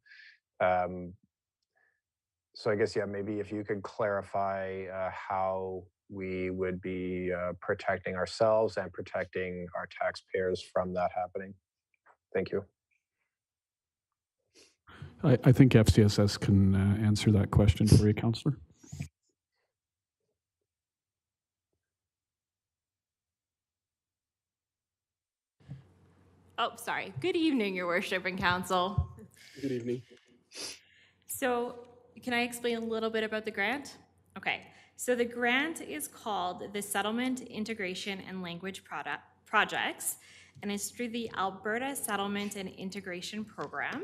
So I guess, maybe if you could clarify how we would be protecting ourselves and protecting our taxpayers from that happening. Thank you. I think FCSS can answer that question for you, Councillor. Oh, sorry. Good evening, Your Worship and Council. Good evening. So, can I explain a little bit about the grant? Okay. So the grant is called the Settlement Integration and Language Projects, and it's through the Alberta Settlement and Integration Program.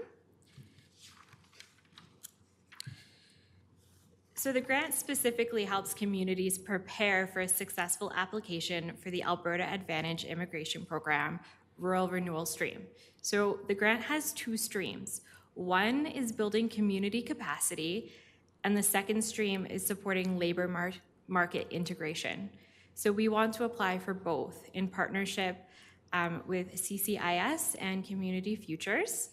So the grant specifically helps communities prepare for a successful application for the Alberta Advantage Immigration Program Rural Renewal Stream. So the grant has 2 streams. One is building community capacity, and the second stream is supporting labor market integration. So we want to apply for both in partnership with CCIS and Community Futures.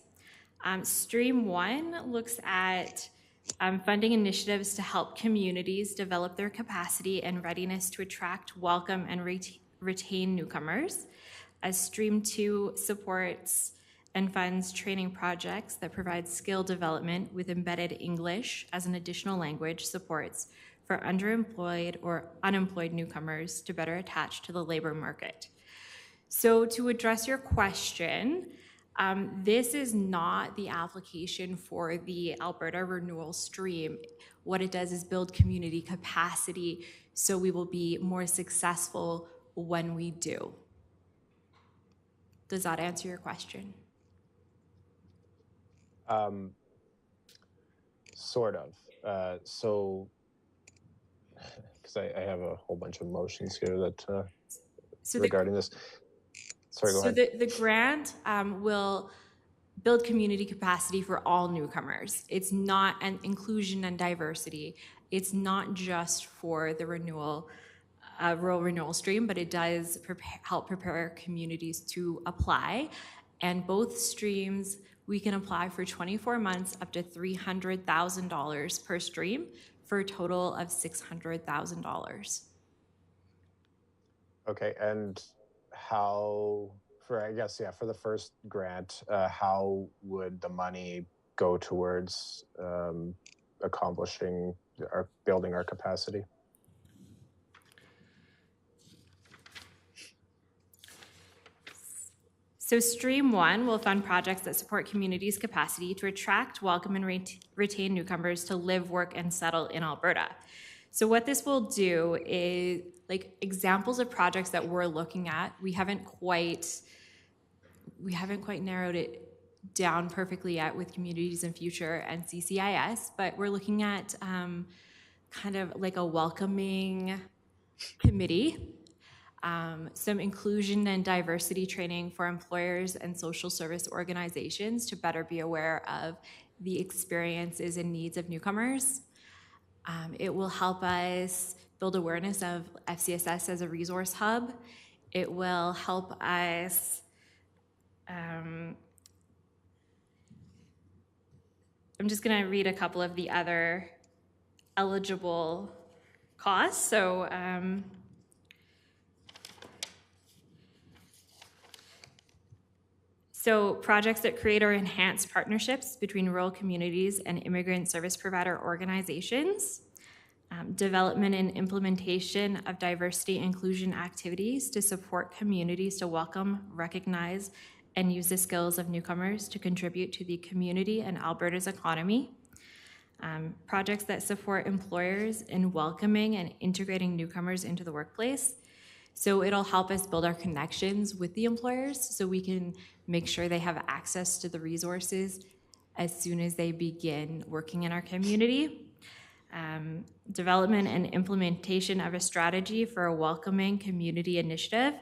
Stream 1 looks at funding initiatives to help communities develop their capacity and readiness to attract, welcome, and retain newcomers. As Stream 2 supports and funds training projects that provide skill development with embedded English as an additional language supports for underemployed or unemployed newcomers to better attach to the labor market. So to address your question, this is not the application for the Alberta Renewal Stream. What it does is build community capacity so we will be more successful when we do. Does that answer your question? Sort of. So, because I have a whole bunch of motions here that regarding this. Sorry, go ahead. So the grant will build community capacity for all newcomers. It's not an inclusion and diversity. It's not just for the rural renewal stream, but it does help prepare communities to apply. And both streams, we can apply for 24 months up to $300,000 per stream for a total of $600,000. Okay, and how, for the first grant, how would the money go towards accomplishing or building our capacity? So Stream 1 will fund projects that support communities' capacity to attract, welcome, and retain newcomers to live, work, and settle in Alberta. So what this will do is, like, examples of projects that we're looking at, we haven't quite narrowed it down perfectly yet with Communities in Future and CCIS, but we're looking at kind of like a welcoming committee, some inclusion and diversity training for employers and social service organizations to better be aware of the experiences and needs of newcomers. It will help us build awareness of FCSS as a resource hub. It will help I'm just going to read a couple of the other eligible costs. So projects that create or enhance partnerships between rural communities and immigrant service provider organizations, development and implementation of diversity inclusion activities to support communities to welcome, recognize, and use the skills of newcomers to contribute to the community and Alberta's economy. Projects that support employers in welcoming and integrating newcomers into the workplace. So it'll help us build our connections with the employers so we can make sure they have access to the resources as soon as they begin working in our community. Development and implementation of a strategy for a welcoming community initiative.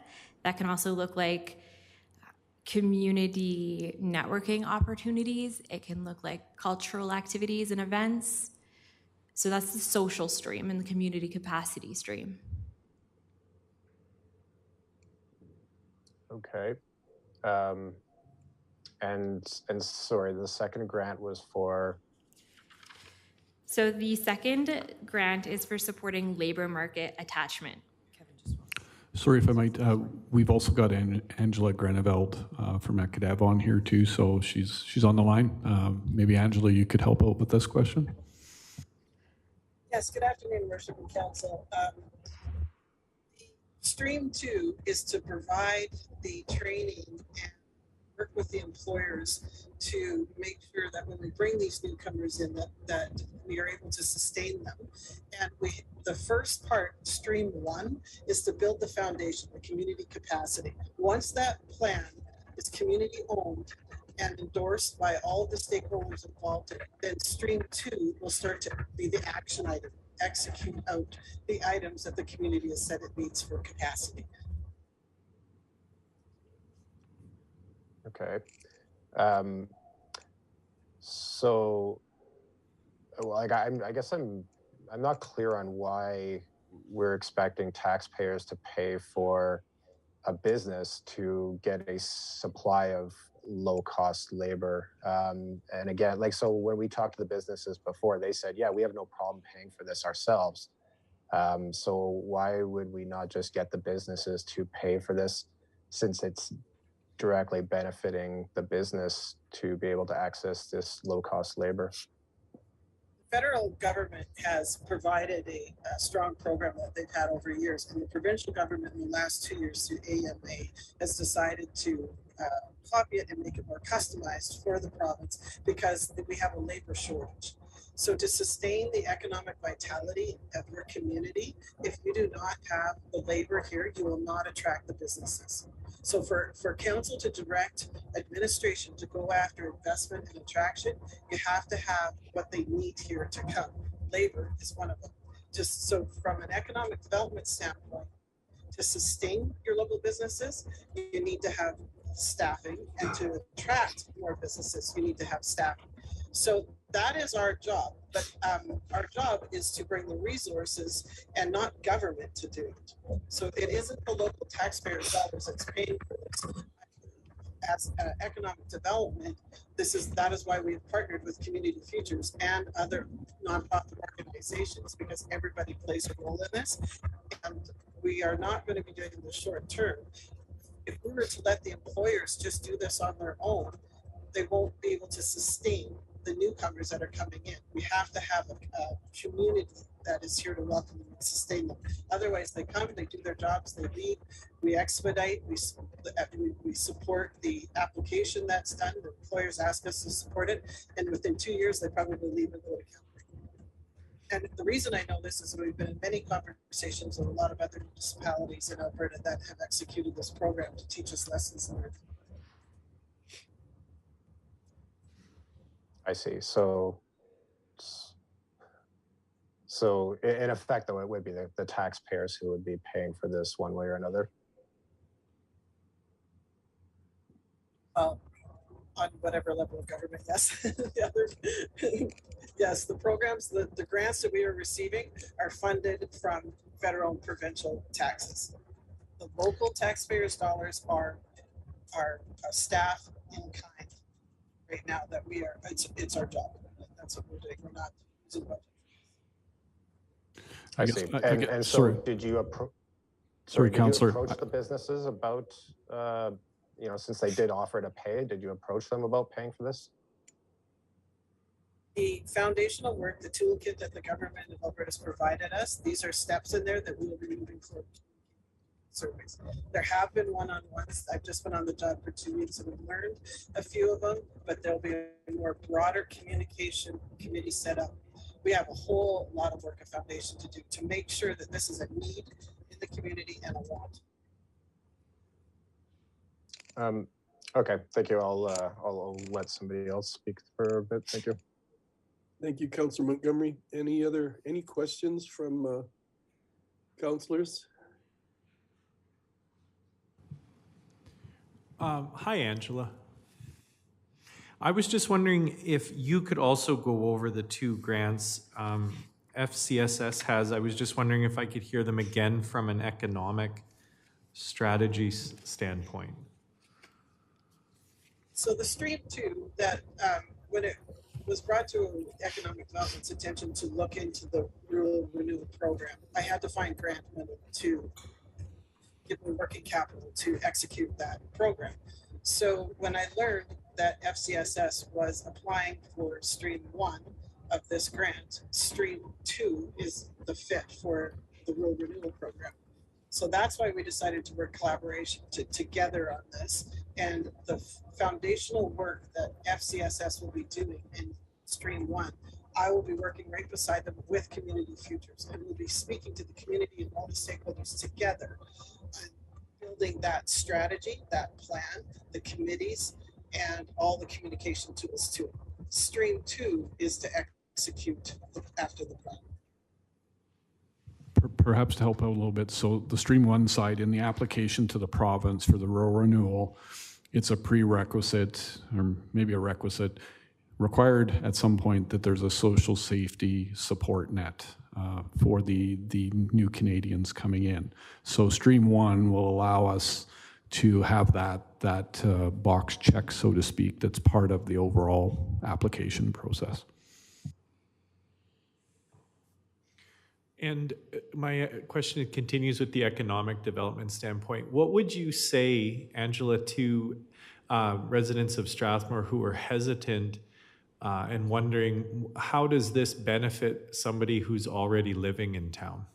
That can also look like community networking opportunities. It can look like cultural activities and events. So that's the social stream and the community capacity stream. Okay. And sorry, the second grant was for? So the second grant is for supporting labor market attachment. Sorry if I might, we've also got Angela Greneveld from ECADEV on here too, so she's on the line. Maybe Angela, you could help out with this question. Yes, good afternoon, Worship and Council. Stream 2 is to provide the training and work with the employers to make sure that when we bring these newcomers in, that we are able to sustain them. And the first part, Stream 1, is to build the foundation, the community capacity. Once that plan is community owned and endorsed by all the stakeholders involved, then Stream 2 will start to be the action item, execute out the items that the community has said it needs for capacity. Okay. So, well, like I guess I'm not clear on why we're expecting taxpayers to pay for a business to get a supply of low-cost labor. And again, like, so when we talked to the businesses before, they said, yeah, we have no problem paying for this ourselves. So why would we not just get the businesses to pay for this, since it's directly benefiting the business to be able to access this low-cost labor? The federal government has provided a strong program that they've had over years, and the provincial government in the last 2 years through AMA has decided to copy it and make it more customized for the province because we have a labor shortage. So to sustain the economic vitality of your community, if you do not have the labor here, you will not attract the businesses. So for council to direct administration to go after investment and attraction, you have to have what they need here to come. Labor is one of them. Just so from an economic development standpoint, to sustain your local businesses, you need to have staffing, and to attract more businesses, you need to have staffing. So that is our job, but our job is to bring the resources and not government to do it. So it isn't the local taxpayers' dollars that's paying for this. As economic development, that is why we've partnered with Community Futures and other nonprofit organizations, because everybody plays a role in this, and we are not going to be doing it in the short term. If we were to let the employers just do this on their own, they won't be able to sustain the newcomers that are coming in. We have to have a community that is here to welcome them and sustain them. Otherwise, they come, they do their jobs, they leave. We expedite, we support the application that's done. The employers ask us to support it, and within 2 years, they probably leave and go to Calgary. And the reason I know this is we've been in many conversations with a lot of other municipalities in Alberta that have executed this program to teach us lessons learned. I see. So in effect, though, it would be the taxpayers who would be paying for this one way or another. On whatever level of government, yes. Yes, the programs, the grants that we are receiving are funded from federal and provincial taxes. The local taxpayers' dollars are staff in kind right now that we are, it's our job. That's what we're doing. We're not using budget. I see. And so sorry. did you approach? Sorry, did Councillor. you approach the businesses about, since they did offer to pay, did you approach them about paying for this? The foundational work, the toolkit that the government of Alberta has provided us, these are steps in there that we will be moving forward. Surveys. There have been one-on-ones. I've just been on the job for 2 weeks and we've learned a few of them, but there'll be a more broader communication committee set up. We have a whole lot of work at Foundation to do to make sure that this is a need in the community and a want. Okay, thank you. I'll let somebody else speak for a bit. Thank you. Thank you, Councillor Montgomery. Any questions from councillors? Hi, Angela. I was just wondering if you could also go over the two grants FCSS has. I was just wondering if I could hear them again from an economic strategy standpoint. So the Stream 2, that when it was brought to Economic Development's attention to look into the Rural Renewal Program, I had to find grant money to get the working capital to execute that program. So when I learned that FCSS was applying for Stream 1 of this grant, Stream 2 is the fit for the Rural Renewal Program. So that's why we decided to work collaboration together on this. And the foundational work that FCSS will be doing in Stream 1, I will be working right beside them with Community Futures, and we'll be speaking to the community and all the stakeholders together, building that strategy, that plan, the committees, and all the communication tools to it. Stream 2 is to execute after the plan. Perhaps to help out a little bit, so the Stream 1 side, in the application to the province for the rural renewal, it's a prerequisite, or maybe a requisite, required at some point that there's a social safety support net for the new Canadians coming in. So Stream 1 will allow us to have that box check, so to speak, that's part of the overall application process. And my question continues with the economic development standpoint. What would you say, Angela, to residents of Strathmore who are hesitant and wondering, how does this benefit somebody who's already living in town?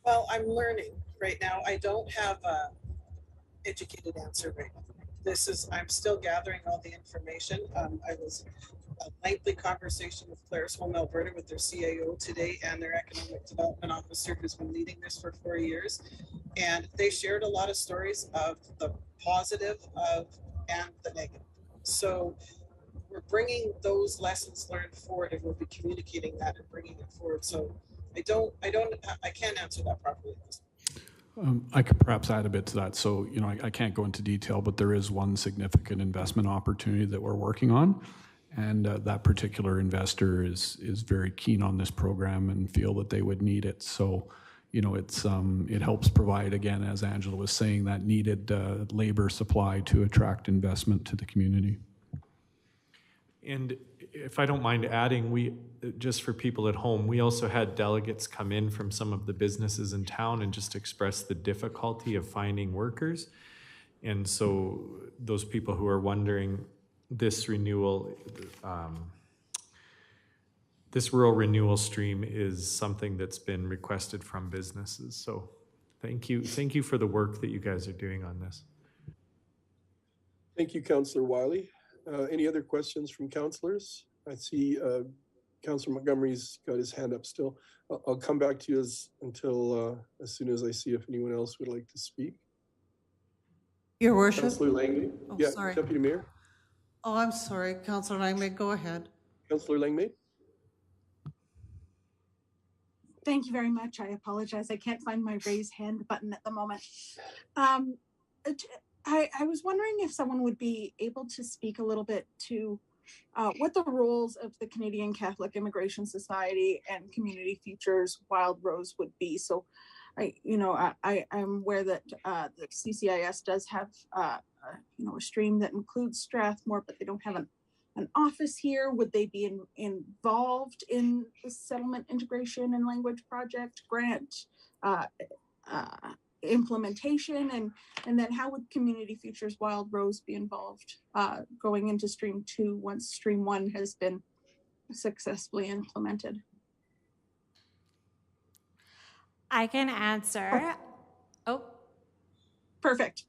Well, I'm learning right now. I don't have an educated answer right now. I'm still gathering all the information. I was a lengthy conversation with Claris Home Alberta, with their CAO today and their economic development officer who's been leading this for 4 years. And they shared a lot of stories of the positive and the negative. So we're bringing those lessons learned forward, and we'll be communicating that and bringing it forward. So I can't answer that properly. I could perhaps add a bit to that. So, I can't go into detail, but there is one significant investment opportunity that we're working on. And that particular investor is very keen on this program and feel that they would need it. So, it helps provide, again, as Angela was saying, that needed labor supply to attract investment to the community. And if I don't mind adding, just for people at home, we also had delegates come in from some of the businesses in town and just express the difficulty of finding workers. And so those people who are wondering, this renewal, this rural renewal stream is something that's been requested from businesses. So thank you for the work that you guys are doing on this. Thank you, Councillor Wiley. Any other questions from councillors? I see Councillor Montgomery's got his hand up still. I'll come back to you as soon as I see if anyone else would like to speak. Your Worship. Councillor Langley. Oh, yeah, sorry. Deputy Mayor. Oh, I'm sorry, Councillor Langley, go ahead. Councillor Langley. Thank you very much. I apologize. I can't find my raise hand button at the moment. I was wondering if someone would be able to speak a little bit to what the roles of the Canadian Catholic Immigration Society and Community Futures Wild Rose would be. So I'm aware that the CCIS does have a stream that includes Strathmore, but they don't have an an office here? Would they be involved in the settlement integration and language project grant implementation? And then how would Community Futures Wild Rose be involved going into Stream 2 once Stream 1 has been successfully implemented? I can answer. Oh, perfect.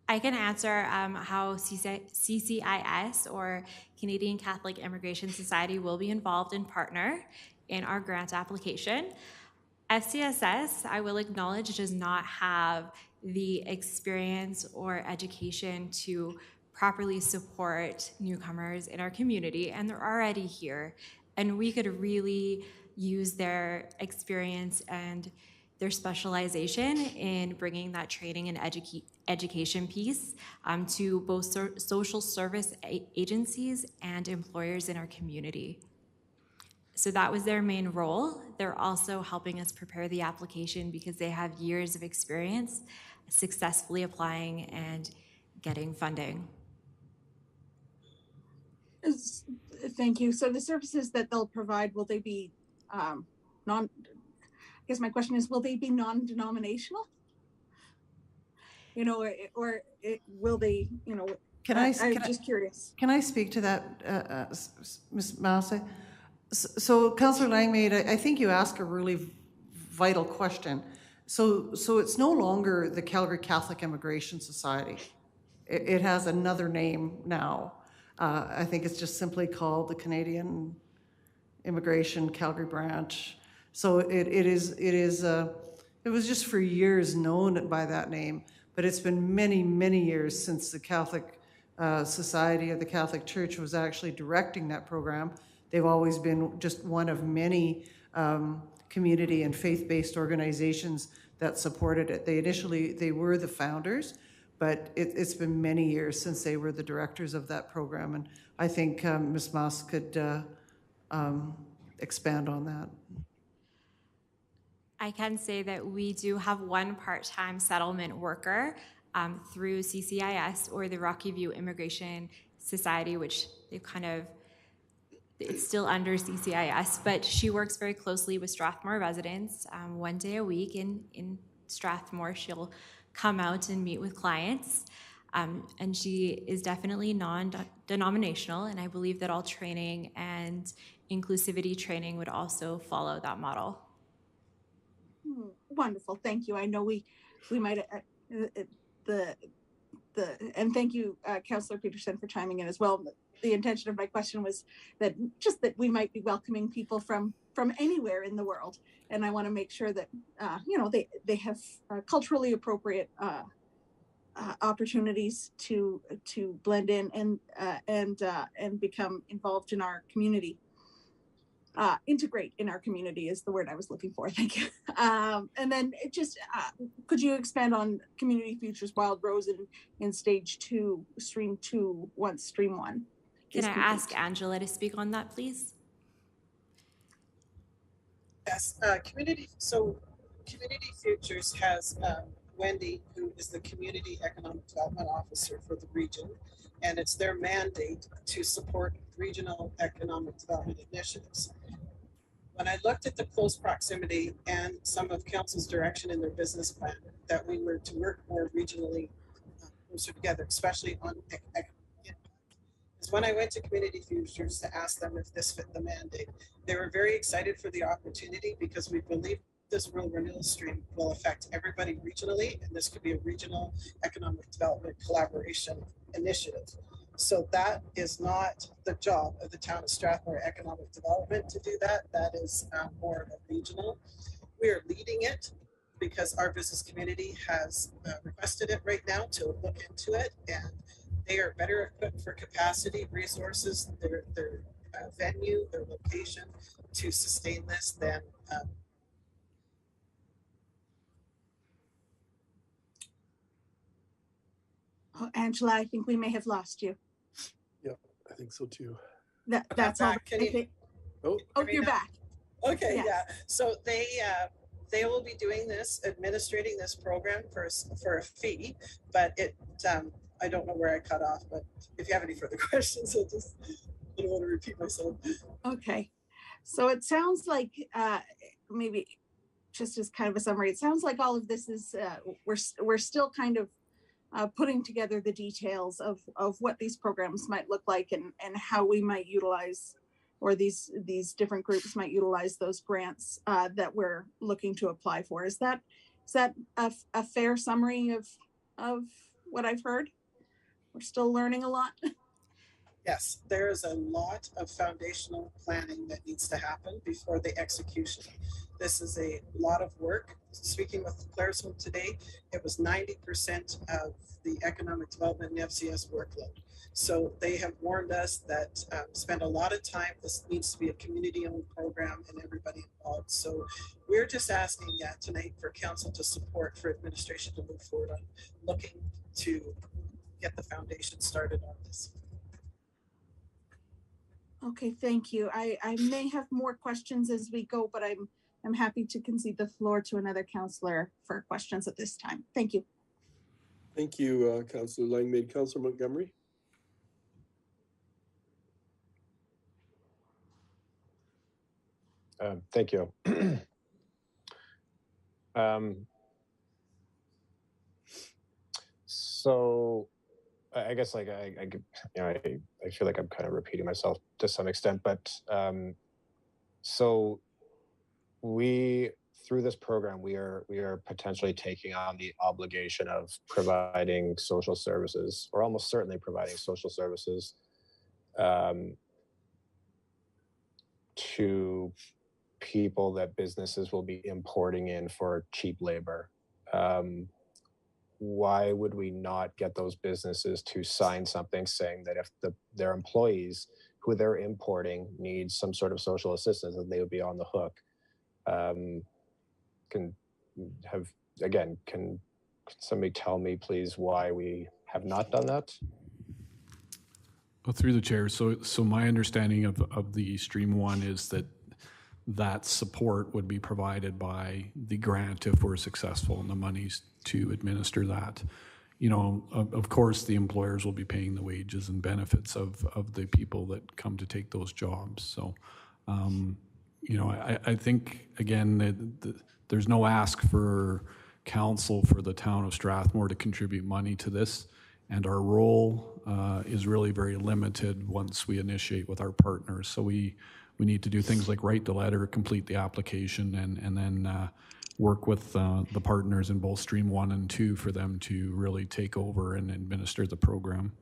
I can answer how CCIS, or Canadian Catholic Immigration Society, will be involved and partner in our grant application. FCSS, I will acknowledge, does not have the experience or education to properly support newcomers in our community, and they're already here. And we could really use their experience and their specialization in bringing that training and education piece to both social service agencies and employers in our community. So that was their main role. They're also helping us prepare the application because they have years of experience successfully applying and getting funding. Thank you. So the services that they'll provide, will they be I guess my question is, will they be non-denominational? You know, or will they, you know, I'm just curious. Can I speak to that, Ms. Massey? So Councillor Langmaid, I think you asked a really vital question. So it's no longer the Calgary Catholic Immigration Society. It has another name now. I think it's just simply called the Canadian Immigration Calgary Branch. So it was just for years known by that name, but it's been many, many years since the Catholic Society of the Catholic Church was actually directing that program. They've always been just one of many community and faith-based organizations that supported it. They were the founders, but it's been many years since they were the directors of that program. And I think Ms. Moss could expand on that. I can say that we do have one part-time settlement worker through CCIS, or the Rocky View Immigration Society, which they've it's still under CCIS, but she works very closely with Strathmore residents. 1 day a week in Strathmore, she'll come out and meet with clients. And she is definitely non-denominational, and I believe that all training and inclusivity training would also follow that model. Wonderful, thank you. I know we might and thank you, Councillor Peterson, for chiming in as well. The intention of my question was that we might be welcoming people from anywhere in the world, and I want to make sure that you know, they have culturally appropriate opportunities to blend in and become involved in our community. Integrate in our community is the word I was looking for. Thank you. And then could you expand on Community Futures Wild Rose in stage 2, Stream 2, once Stream 1? Can I ask Angela to speak on that, please? Yes, Community Futures has Wendy, who is the Community Economic Development Officer for the region, and it's their mandate to support regional economic development initiatives. When I looked at the close proximity and some of Council's direction in their business plan, that we were to work more regionally closer together, especially on economic impact, is when I went to Community Futures to ask them if this fit the mandate. They were very excited for the opportunity because we believe this rural renewal stream will affect everybody regionally, and this could be a regional economic development collaboration initiative. So that is not the job of the town of Strathmore Economic Development to do that. That is more of a regional. We are leading it because our business community has requested it right now to look into it, and they are better equipped for capacity, resources, their venue, their location to sustain this than Oh, Angela, I think we may have lost you. Yeah, I think so too. That's all. You're back. Okay, Yes. yeah. So they will be doing this, administrating this program for a fee, but I don't know where I cut off, but if you have any further questions, I don't want to repeat myself. Okay. So it sounds like maybe just as kind of a summary, it sounds like all of this is we're still kind of putting together the details of what these programs might look like and how we might utilize, or these different groups might utilize those grants that we're looking to apply for. Is that a fair summary of what I've heard? We're still learning a lot. Yes, there is a lot of foundational planning that needs to happen before the execution. This is a lot of work. Speaking with Claresholm today, it was 90% of the economic development and FCS workload. So they have warned us that spend a lot of time. This needs to be a community-owned program and everybody involved. So we're just asking tonight for council to support, for administration to move forward on looking to get the foundation started on this. Okay, thank you. I may have more questions as we go, but I'm happy to concede the floor to another councillor for questions at this time. Thank you. Thank you, Councillor Langmaid. Councillor Montgomery. Thank you. So I guess like I feel like I'm kind of repeating myself to some extent, but so we, through this program, we are potentially taking on the obligation of providing social services, or almost certainly providing social services to people that businesses will be importing in for cheap labor. Why would we not get those businesses to sign something saying that if their employees who they're importing need some sort of social assistance, that they would be on the hook? Can somebody tell me, please, why we have not done that? Well, through the chair. So my understanding of the Stream 1 is that support would be provided by the grant if we're successful in the monies to administer that. You know, of course, the employers will be paying the wages and benefits of the people that come to take those jobs. So, you know, I think, again, there's no ask for council for the town of Strathmore to contribute money to this. And our role is really very limited once we initiate with our partners. So we need to do things like write the letter, complete the application, and then work with the partners in both Stream 1 and 2 for them to really take over and administer the program.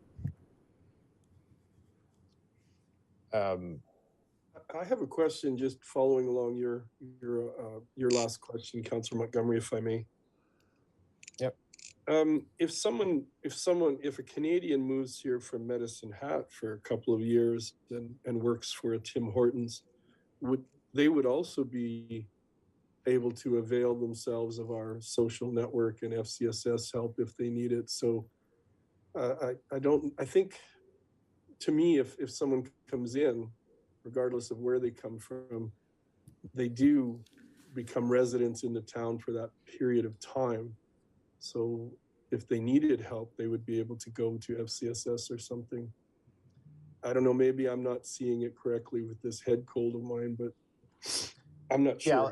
I have a question just following along your last question, Councillor Montgomery, if I may. Yep. If a Canadian moves here from Medicine Hat for a couple of years and works for a Tim Hortons, they would also be able to avail themselves of our social network and FCSS help if they need it. So I think, to me, if someone comes in, regardless of where they come from, they do become residents in the town for that period of time. So if they needed help, they would be able to go to FCSS or something. I don't know, maybe I'm not seeing it correctly with this head cold of mine, but I'm not sure. Yeah,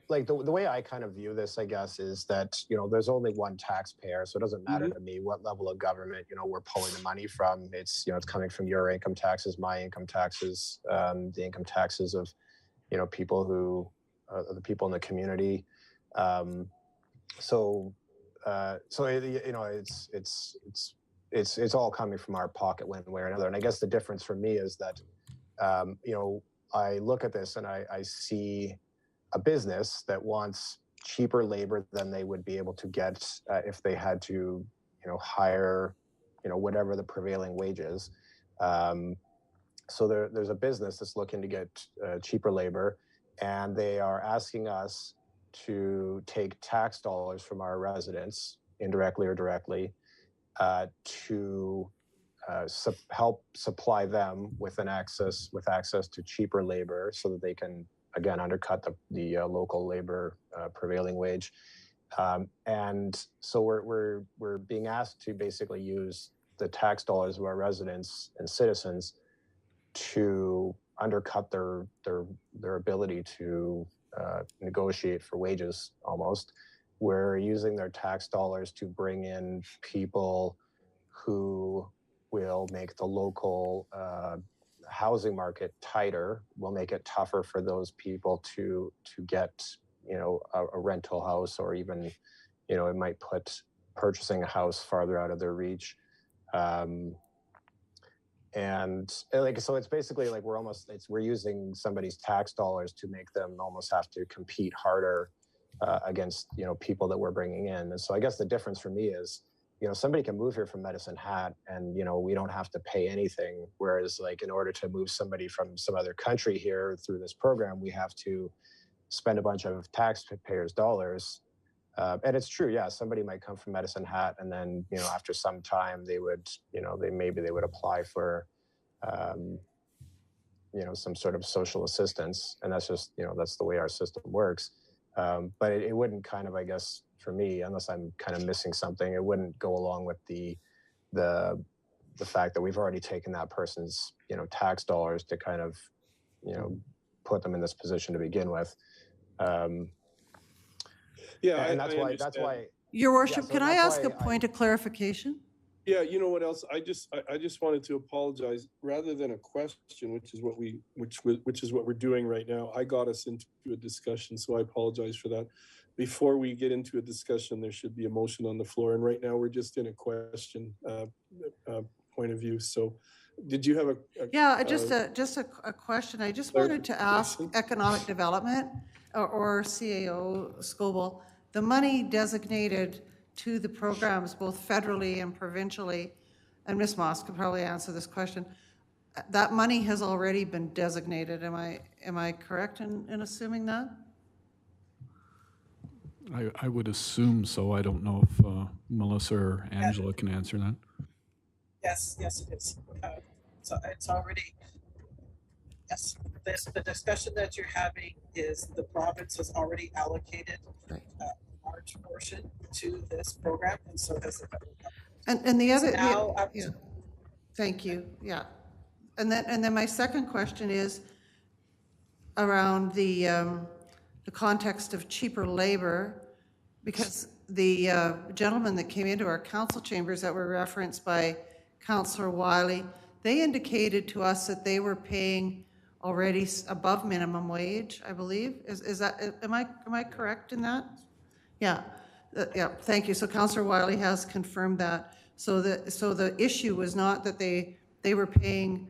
like the way I kind of view this, I guess, is that, you know, there's only one taxpayer, so it doesn't matter to me what level of government, you know, we're pulling the money from. It's, you know, it's coming from your income taxes, my income taxes, the income taxes of, you know, people who the people in the community. So you know, it's all coming from our pocket one way or another. And I guess the difference for me is that, you know, I look at this and I see a business that wants cheaper labor than they would be able to get if they had to, you know, hire, you know, whatever the prevailing wage is. So there's a business that's looking to get cheaper labor, and they are asking us to take tax dollars from our residents, indirectly or directly, to help supply them with access to cheaper labor, so that they can, again, undercut the local labor prevailing wage. And so we're being asked to basically use the tax dollars of our residents and citizens to undercut their ability to negotiate for wages almost. We're using their tax dollars to bring in people who will make the local housing market tighter, will make it tougher for those people to get, you know, a rental house, or even, you know, it might put purchasing a house farther out of their reach. And like, so it's basically like we're using somebody's tax dollars to make them almost have to compete harder against, you know, people that we're bringing in. And so I guess the difference for me is, you know, somebody can move here from Medicine Hat and, you know, we don't have to pay anything. Whereas like in order to move somebody from some other country here through this program, we have to spend a bunch of taxpayers' dollars. And it's true, yeah, somebody might come from Medicine Hat and then, you know, after some time they would, you know, they would apply for, you know, some sort of social assistance. And that's just, you know, that's the way our system works. But it wouldn't kind of, I guess, for me, unless I'm kind of missing something, it wouldn't go along with the fact that we've already taken that person's, you know, tax dollars to kind of, you know, put them in this position to begin with. Yeah, and that's why. Your worship, so can I that's ask a why point of clarification? Yeah, you know what else? I just wanted to apologize rather than a question, which is what we're doing right now. I got us into a discussion, so I apologize for that. Before we get into a discussion, there should be a motion on the floor, and right now we're just in a question point of view. So, did you have a Yeah, just a question. I just wanted to ask Economic Development or CAO Scoble, the money designated to the programs, both federally and provincially, and Ms. Moss could probably answer this question, that money has already been designated. Am I correct in assuming that? I would assume so. I don't know if Melissa or Angela can answer that. Yes, it is. So it's already, yes, the discussion that you're having is the province has already allocated a large portion to this program, and so has the federal government. And the other, So now, yeah. Thank you, yeah. And then my second question is around the context of cheaper labor, because the gentlemen that came into our council chambers that were referenced by Councillor Wiley, they indicated to us that they were paying already above minimum wage, I believe. Is that, am I correct in that? Yeah, yeah, thank you. So Councillor Wiley has confirmed that. So the issue was not that they were paying,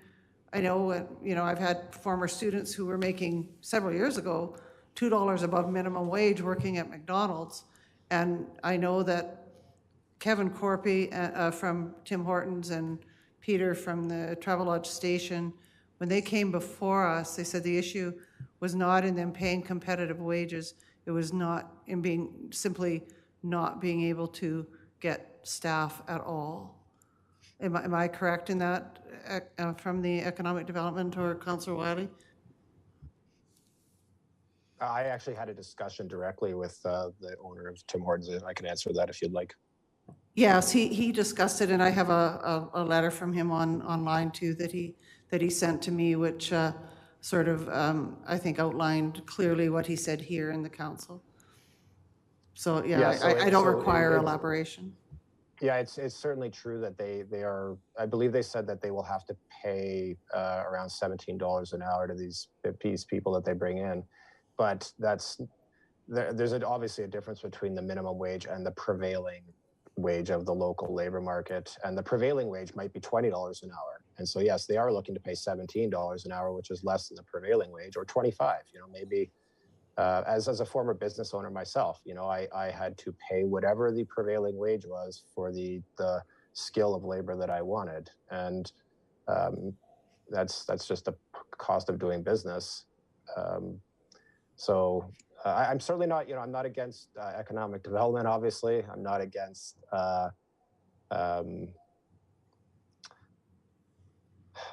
I know, you know, I've had former students who were making several years ago $2 above minimum wage working at McDonald's. And I know that Kevin Corpy from Tim Hortons and Peter from the Travelodge station, when they came before us, they said the issue was not in them paying competitive wages. It was not in simply not being able to get staff at all. Am I correct in that from the Economic Development or Councillor Wiley? I actually had a discussion directly with the owner of Tim Hortons, and I can answer that if you'd like. Yes, he discussed it, and I have a letter from him online too that he sent to me, which sort of I think outlined clearly what he said here in the council. So yeah, I don't require elaboration. Yeah, it's certainly true that they are. I believe they said that they will have to pay around $17 an hour to these people that they bring in, but there's obviously a difference between the minimum wage and the prevailing wage of the local labor market, and the prevailing wage might be $20 an hour. And so yes, they are looking to pay $17 an hour, which is less than the prevailing wage, or 25. You know, maybe as a former business owner myself, you know, I had to pay whatever the prevailing wage was for the skill of labor that I wanted, and that's just the cost of doing business. So I'm certainly not, you know, I'm not against economic development. Obviously, I'm not against.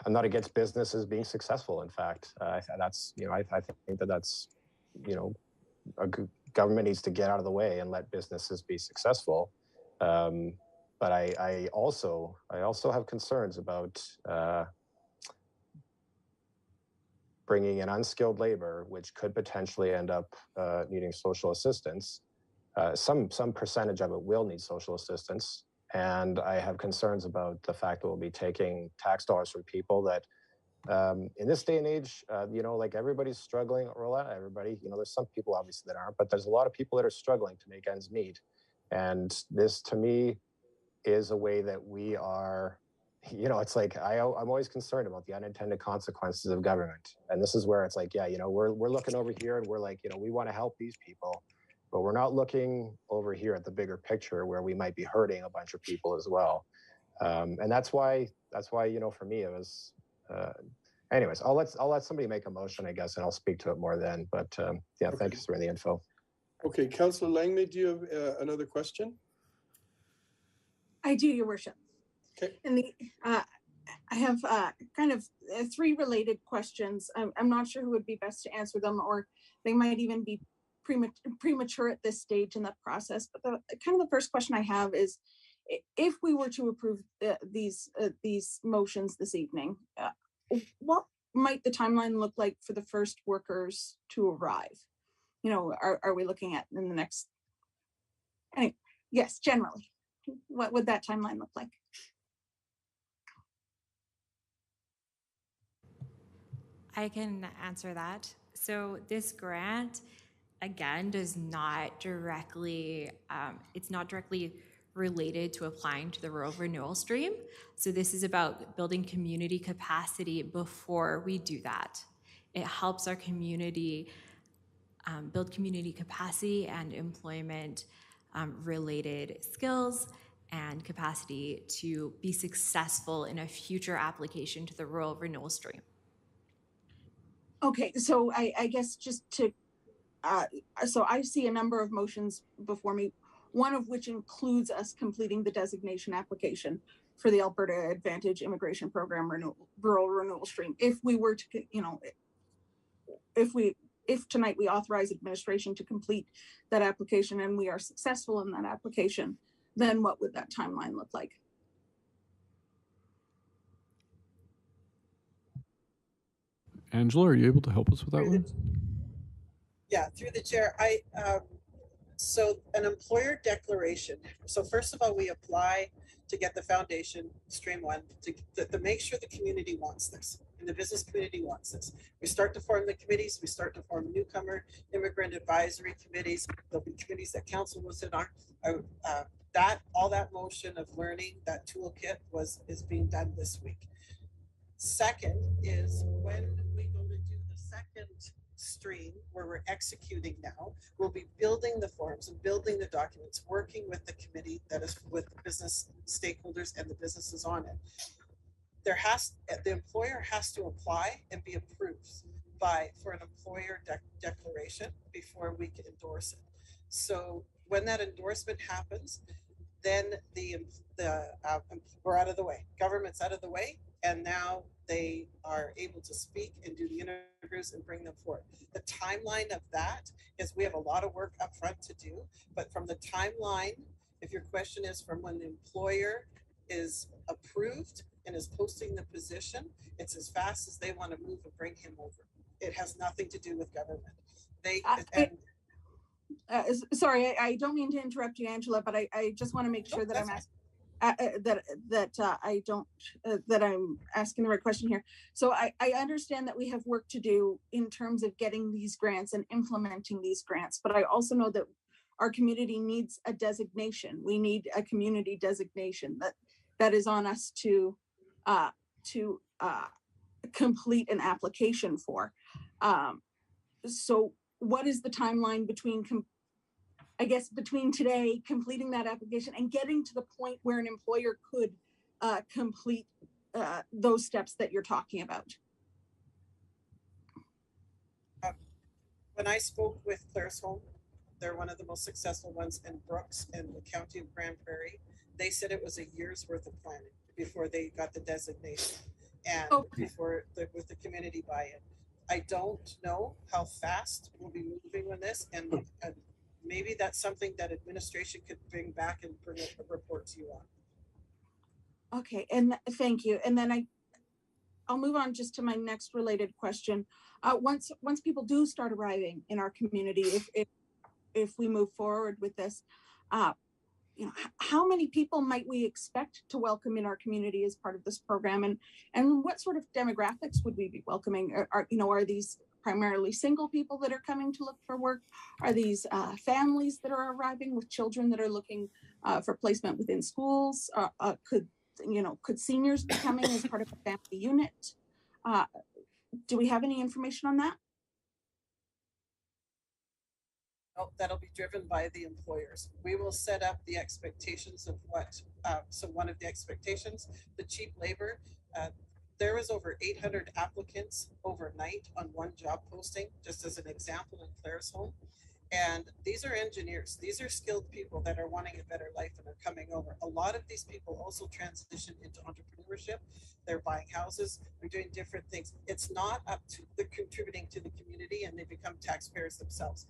I'm not against businesses being successful. In fact, that's, you know, I think that's, you know, government needs to get out of the way and let businesses be successful. but I also have concerns about bringing in unskilled labor, which could potentially end up needing social assistance. Some percentage of it will need social assistance, and I have concerns about the fact that we'll be taking tax dollars from people that, in this day and age, like everybody's struggling. Or not everybody, there's some people obviously that aren't, but there's a lot of people that are struggling to make ends meet. And this, to me, is a way that we are. It's like I'm always concerned about the unintended consequences of government, and this is where it's like, we're looking over here, and we're like, we want to help these people, but we're not looking over here at the bigger picture where we might be hurting a bunch of people as well. And that's why for me it was. Anyways, I'll let somebody make a motion, I guess, and I'll speak to it more then. But Okay. Thanks for the info. Okay, Councillor Langley, do you have another question? I do, Your Worship. Okay. And I have kind of three related questions. I'm not sure who would be best to answer them, or they might even be premature at this stage in the process. But the first question I have is, if we were to approve these motions this evening, what might the timeline look like for the first workers to arrive? Are we looking at in the next? Yes, generally, what would that timeline look like? I can answer that. So this grant, again, does not directly, it's not directly related to applying to the rural renewal stream. So this is about building community capacity before we do that. It helps our community build community capacity and employment related skills and capacity to be successful in a future application to the rural renewal stream. Okay, so I guess just to, so I see a number of motions before me, one of which includes us completing the designation application for the Alberta Advantage Immigration Program rural renewal stream. If we were to, if tonight we authorize administration to complete that application and we are successful in that application, then what would that timeline look like? Angela, are you able to help us with that one? Yeah, through the chair, so an employer declaration. So first of all, we apply to get the foundation, stream one, to make sure the community wants this and the business community wants this. We start to form the committees, we start to form newcomer immigrant advisory committees. There'll be committees that council will sit on. All that motion of learning, that toolkit is being done this week. Second is when we go to do the second stream where we're executing now, we'll be building the forms and building the documents, working with the committee that is with business stakeholders and the businesses on it. The employer has to apply and be approved for an employer declaration before we can endorse it. So when that endorsement happens, then we're out of the way. Government's out of the way, and now they are able to speak and do the interviews and bring them forward. The timeline of that is we have a lot of work up front to do, but from the timeline, if your question is from when the employer is approved and is posting the position, it's as fast as they want to move and bring him over. It has nothing to do with government. Sorry, I don't mean to interrupt you, Angela, but I just want to make sure that I'm asking. That I'm asking the right question here. So I understand that we have work to do in terms of getting these grants and implementing these grants, but I also know that our community needs a designation. We need a community designation that is on us to complete an application for. So what is the timeline between today completing that application and getting to the point where an employer could complete those steps that you're talking about? When I spoke with Claresholm, they're one of the most successful ones in Brooks and the county of Grand Prairie. They said it was a year's worth of planning before they got the designation and with the community buy-in. I don't know how fast we'll be moving on this, and maybe that's something that administration could bring back and bring a report to you on. Okay, and thank you. And then I'll move on just to my next related question. Once people do start arriving in our community, if we move forward with this, how many people might we expect to welcome in our community as part of this program, and what sort of demographics would we be welcoming? Are these primarily single people that are coming to look for work? Are these families that are arriving with children that are looking for placement within schools? Could seniors be coming as part of a family unit? Do we have any information on that? That'll be driven by the employers. We will set up the expectations of what, so one of the expectations, the cheap labor, there was over 800 applicants overnight on one job posting, just as an example in Claresholm. And these are engineers. These are skilled people that are wanting a better life and are coming over. A lot of these people also transition into entrepreneurship. They're buying houses. They're doing different things. It's not up to the contributing to the community, and they become taxpayers themselves.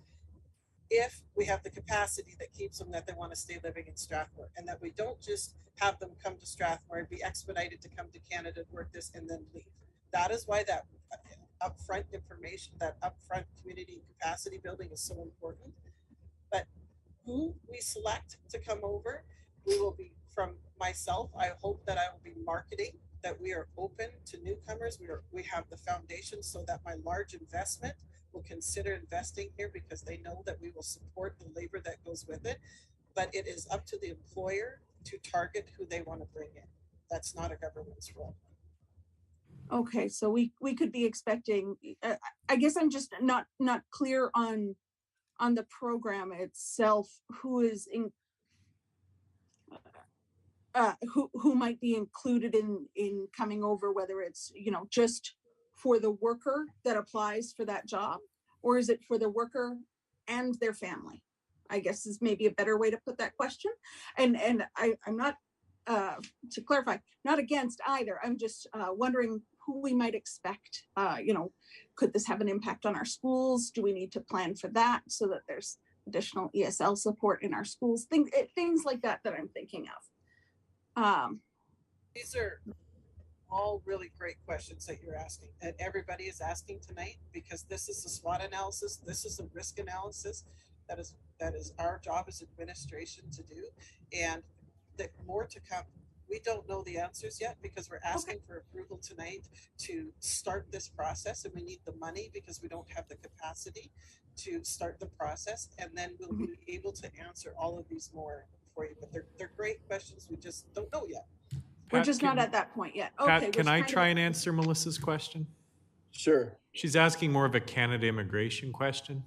If we have the capacity that keeps them, that they want to stay living in Strathmore, and that we don't just have them come to Strathmore and be expedited to come to Canada, work this, and then leave. That is why that upfront information, that upfront community capacity building is so important. But who we select to come over, we will be, from myself, I hope that I will be marketing that we are open to newcomers. We have the foundation so that my large investment will consider investing here because they know that we will support the labor that goes with it. But it is up to the employer to target who they want to bring in. That's not a government's role. Okay, so we could be expecting, I guess I'm just not clear on the program itself, who is in, who might be included in coming over, whether it's, just for the worker that applies for that job, or is it for the worker and their family? I guess is maybe a better way to put that question. And I'm not, to clarify, not against either. I'm just wondering who we might expect. Could this have an impact on our schools? Do we need to plan for that so that there's additional ESL support in our schools? Things like that I'm thinking of. These are all really great questions that you're asking, and everybody is asking tonight, because this is a SWOT analysis. This is a risk analysis. That is our job as administration to do, and more to come. We don't know the answers yet because we're asking for approval tonight to start this process, and we need the money because we don't have the capacity to start the process, and then we'll be able to answer all of these more for you. But they're great questions. We just don't know yet. We're just not at that point yet. Okay. Pat, can I try and answer Melissa's question? Sure. She's asking more of a Canada immigration question.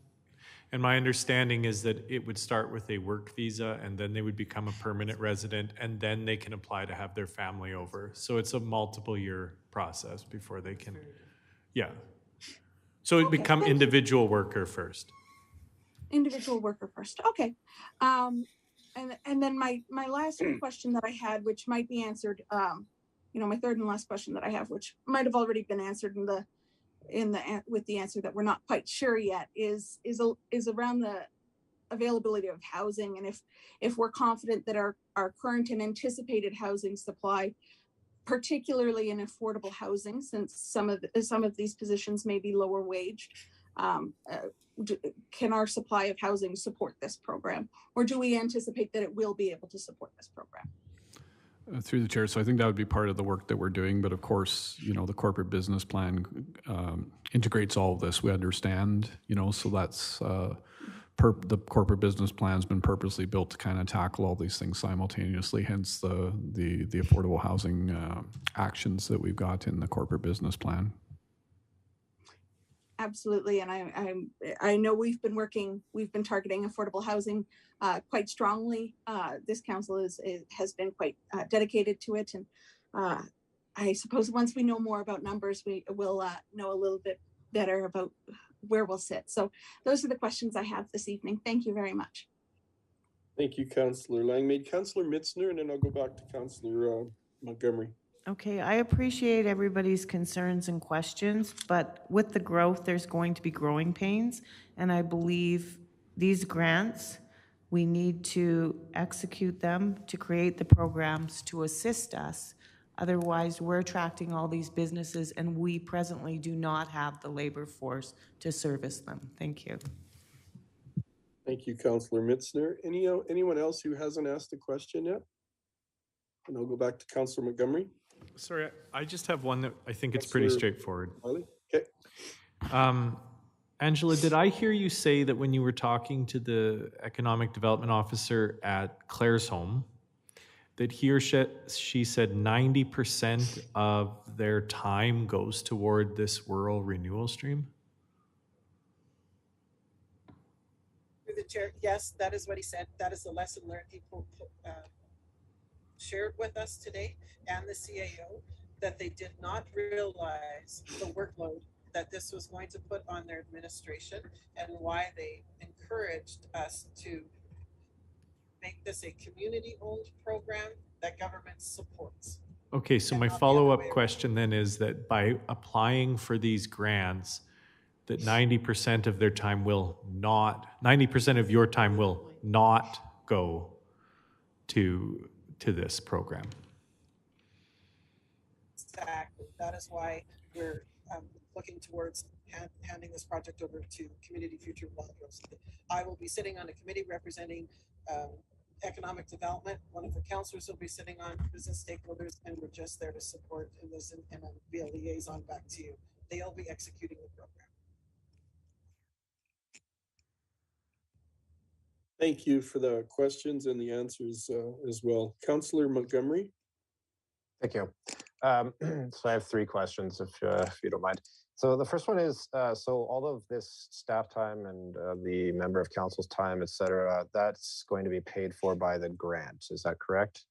And my understanding is that it would start with a work visa, and then they would become a permanent resident, and then they can apply to have their family over. So it's a multiple year process before they can, yeah. So it become individual worker first. Individual worker first. Okay. And then my last question that I had, which might be answered, my third and last question that I have, which might have already been answered with the answer that we're not quite sure yet, is around the availability of housing, and if we're confident that our current and anticipated housing supply, particularly in affordable housing, since some of these positions may be lower waged, can our supply of housing support this program, or do we anticipate that it will be able to support this program? Through the chair, so I think that would be part of the work that we're doing, but of course, the corporate business plan integrates all of this. We understand, so that's the corporate business plan has been purposely built to kind of tackle all these things simultaneously, hence the affordable housing actions that we've got in the corporate business plan. Absolutely, and I know we've been targeting affordable housing quite strongly. This council has been quite dedicated to it, and I suppose once we know more about numbers, we will know a little bit better about where we'll sit. So those are the questions I have this evening. Thank you very much. Thank you, Councillor Langmaid. Councillor Mitzner, and then I'll go back to Councillor Montgomery. Okay, I appreciate everybody's concerns and questions, but with the growth, there's going to be growing pains. And I believe these grants, we need to execute them to create the programs to assist us Otherwise, we're attracting all these businesses and we presently do not have the labor force to service them. Thank you. Thank you, Councillor Mitzner. Anyone else who hasn't asked a question yet? And I'll go back to Councillor Montgomery. Sorry, I just have one that I think it's pretty straightforward. Okay. Angela, did I hear you say that when you were talking to the economic development officer at Claire's home, that he or she said 90% of their time goes toward this rural renewal stream? Through the chair, yes, that is what he said. That is the lesson learned he shared with us today and the CAO, that they did not realize the workload that this was going to put on their administration, and why they encouraged us to make this a community-owned program that government supports. Okay, so my follow-up question then is that by applying for these grants, that 90% of their time will not, 90% of your time will not go to this program. Exactly. That is why we're looking towards handing this project over to Community Future Wildrose. I will be sitting on a committee representing economic development. One of the councillors will be sitting on business stakeholders, and we're just there to support and listen and be a liaison back to you. They'll be executing the program. Thank you for the questions and the answers as well. Councillor Montgomery. Thank you. So I have 3 questions, if you don't mind. So the first one is, so all of this staff time and the member of council's time, et cetera, that's going to be paid for by the grant. Is that correct?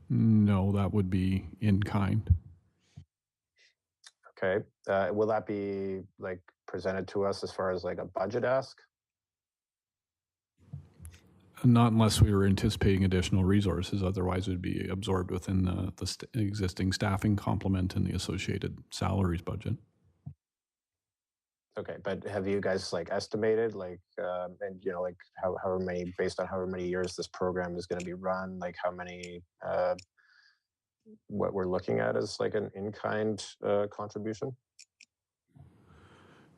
No, that would be in kind. Okay. Will that be like presented to us as far as like a budget ask? Not unless we were anticipating additional resources, otherwise it would be absorbed within the existing staffing complement and the associated salaries budget. Okay, but have you guys like estimated like, and you know, like however many, based on however many years this program is going to be run, like how many, what we're looking at as like an in-kind contribution?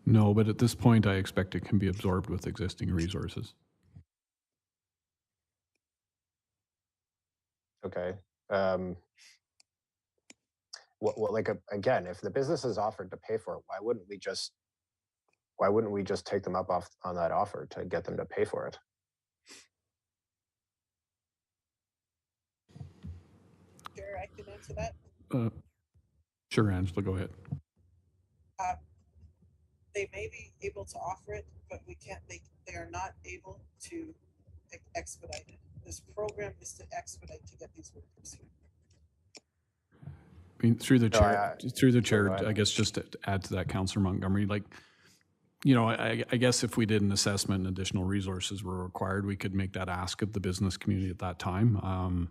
No, but at this point I expect it can be absorbed with existing resources. Okay. Well, like again, if the business is offered to pay for it, why wouldn't we just take them up on that offer to get them to pay for it? Sure, I can answer that. Sure, Angela, go ahead. They may be able to offer it, but they are not able to expedite it. This program is to expedite to get these workers here. I mean, through the chair, I guess just to add to that, Councillor Montgomery, like, you know, I guess if we did an assessment and additional resources were required, we could make that ask of the business community at that time.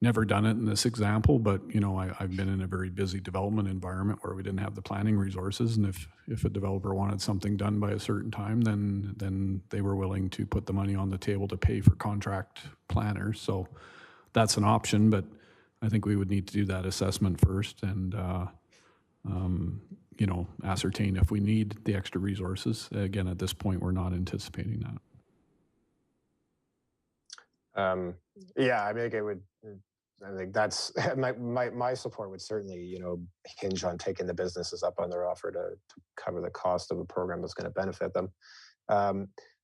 Never done it in this example, but, you know, I've been in a very busy development environment where we didn't have the planning resources. And if a developer wanted something done by a certain time, then they were willing to put the money on the table to pay for contract planners. So that's an option, but I think we would need to do that assessment first and, you know, ascertain if we need the extra resources. Again, at this point, we're not anticipating that. Yeah, I mean, I think that's my support would certainly, you know, hinge on taking the businesses up on their offer to cover the cost of a program that's going to benefit them.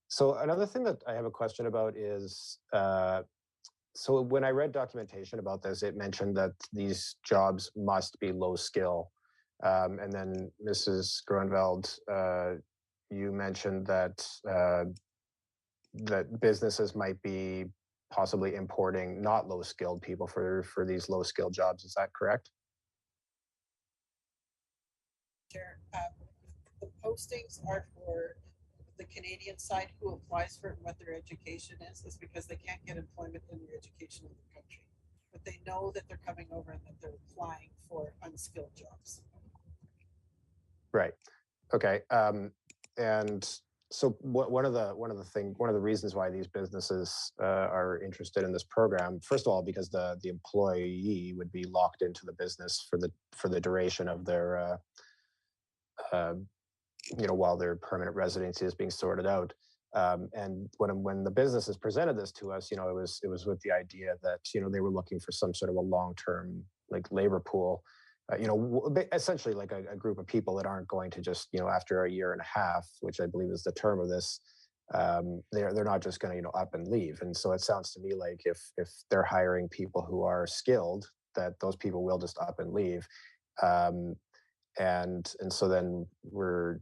So another thing that I have a question about is, so when I read documentation about this, it mentioned that these jobs must be low skill. And then Mrs. Groenveld, you mentioned that that businesses might be possibly importing not low skilled people for these low skilled jobs. Is that correct? Sure. The postings are for the Canadian side who applies for it and what their education is because they can't get employment in their education in the country. But they know that they're coming over and that they're applying for unskilled jobs. Right. Okay. And one of the reasons why these businesses are interested in this program, first of all, because the employee would be locked into the business for the duration of their while their permanent residency is being sorted out. And when the businesses presented this to us, it was with the idea that they were looking for some sort of a long-term like labor pool, essentially like a group of people that aren't going to just after a year and a half, which I believe is the term of this, they're not just going to up and leave. And so it sounds to me like if they're hiring people who are skilled, that those people will just up and leave. And so then we're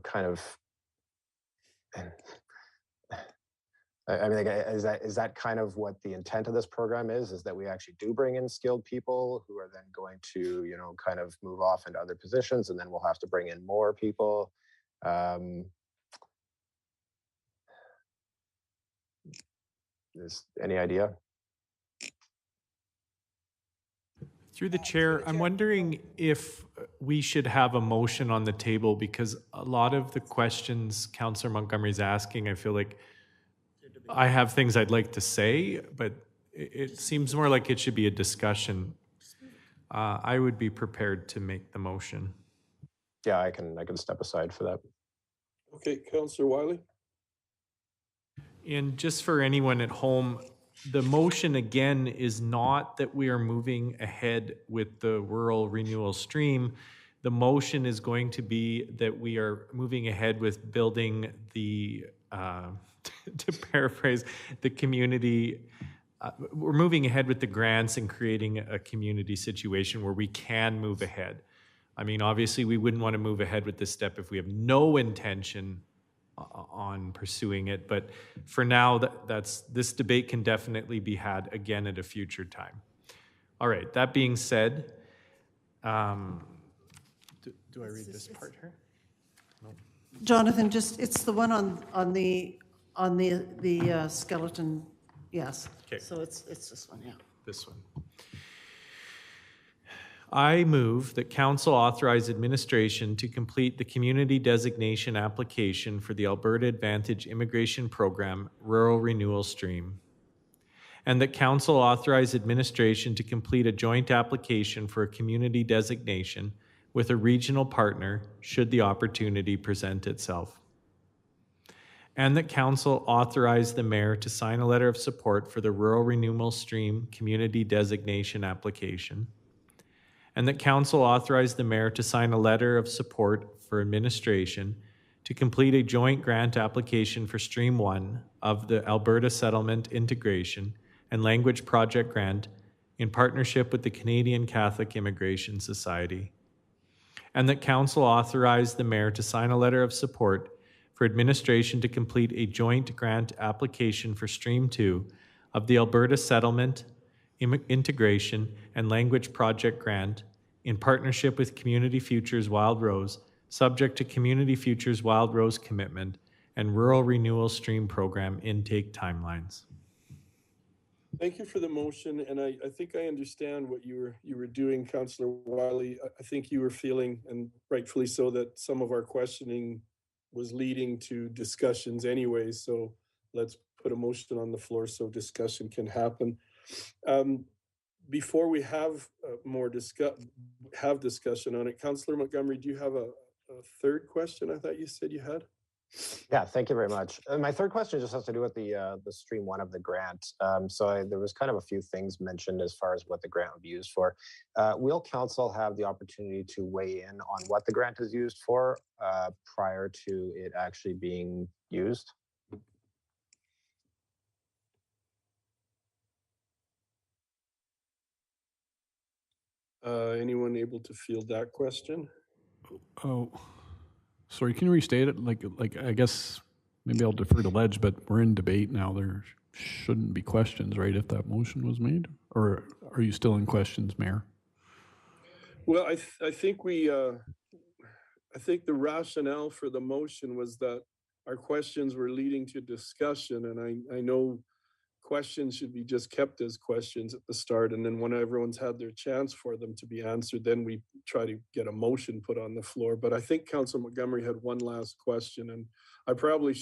kind of, I mean, like, is that kind of what the intent of this program is that we actually do bring in skilled people who are then going to, kind of move off into other positions, and then we'll have to bring in more people. Is any idea? Through the chair, I'm wondering if we should have a motion on the table, because a lot of the questions Councillor Montgomery is asking, I feel like I have things I'd like to say, but it seems more like it should be a discussion. I would be prepared to make the motion. Yeah, I can step aside for that. Okay, Councillor Wiley. And just for anyone at home, the motion again is not that we are moving ahead with the rural renewal stream. The motion is going to be that we are moving ahead with building the, to paraphrase, the community. We're moving ahead with the grants and creating a community situation where we can move ahead. I mean, obviously, we wouldn't want to move ahead with this step if we have no intention on pursuing it. But for now, this debate can definitely be had again at a future time. All right, that being said, do I read this part here? No. Jonathan, it's the one on the skeleton, yes. Okay. So it's this one, yeah. This one. I move that council authorize administration to complete the community designation application for the Alberta Advantage Immigration Program Rural Renewal Stream, and that council authorize administration to complete a joint application for a community designation with a regional partner should the opportunity present itself, and that council authorize the mayor to sign a letter of support for the Rural Renewal Stream community designation application, and that council authorize the mayor to sign a letter of support for administration to complete a joint grant application for Stream 1 of the Alberta Settlement Integration and Language Project Grant in partnership with the Canadian Catholic Immigration Society, and that council authorize the mayor to sign a letter of support for administration to complete a joint grant application for Stream 2 of the Alberta Settlement Integration and Language Project Grant in partnership with Community Futures Wild Rose, subject to Community Futures Wild Rose commitment and Rural Renewal Stream Program intake timelines. Thank you for the motion, and I think I understand what you were doing, Councillor Wiley. I think you were feeling, and rightfully so, that some of our questioning was leading to discussions anyway, so let's put a motion on the floor so discussion can happen. Before we have discussion on it, Councillor Montgomery, do you have a third question? I thought you said you had. Yeah, thank you very much. My third question just has to do with the Stream 1 of the grant. There was kind of a few things mentioned as far as what the grant would be used for. Will council have the opportunity to weigh in on what the grant is used for prior to it actually being used? Anyone able to field that question? Oh, sorry, can you restate it? Like I guess maybe I'll defer to Ledge, but we're in debate now. There shouldn't be questions, right, if that motion was made? Or are you still in questions, Mayor? Well, I think I think the rationale for the motion was that our questions were leading to discussion, and I know questions should be just kept as questions at the start, and then when everyone's had their chance for them to be answered, then we try to get a motion put on the floor. But I think Council Montgomery had one last question, and I probably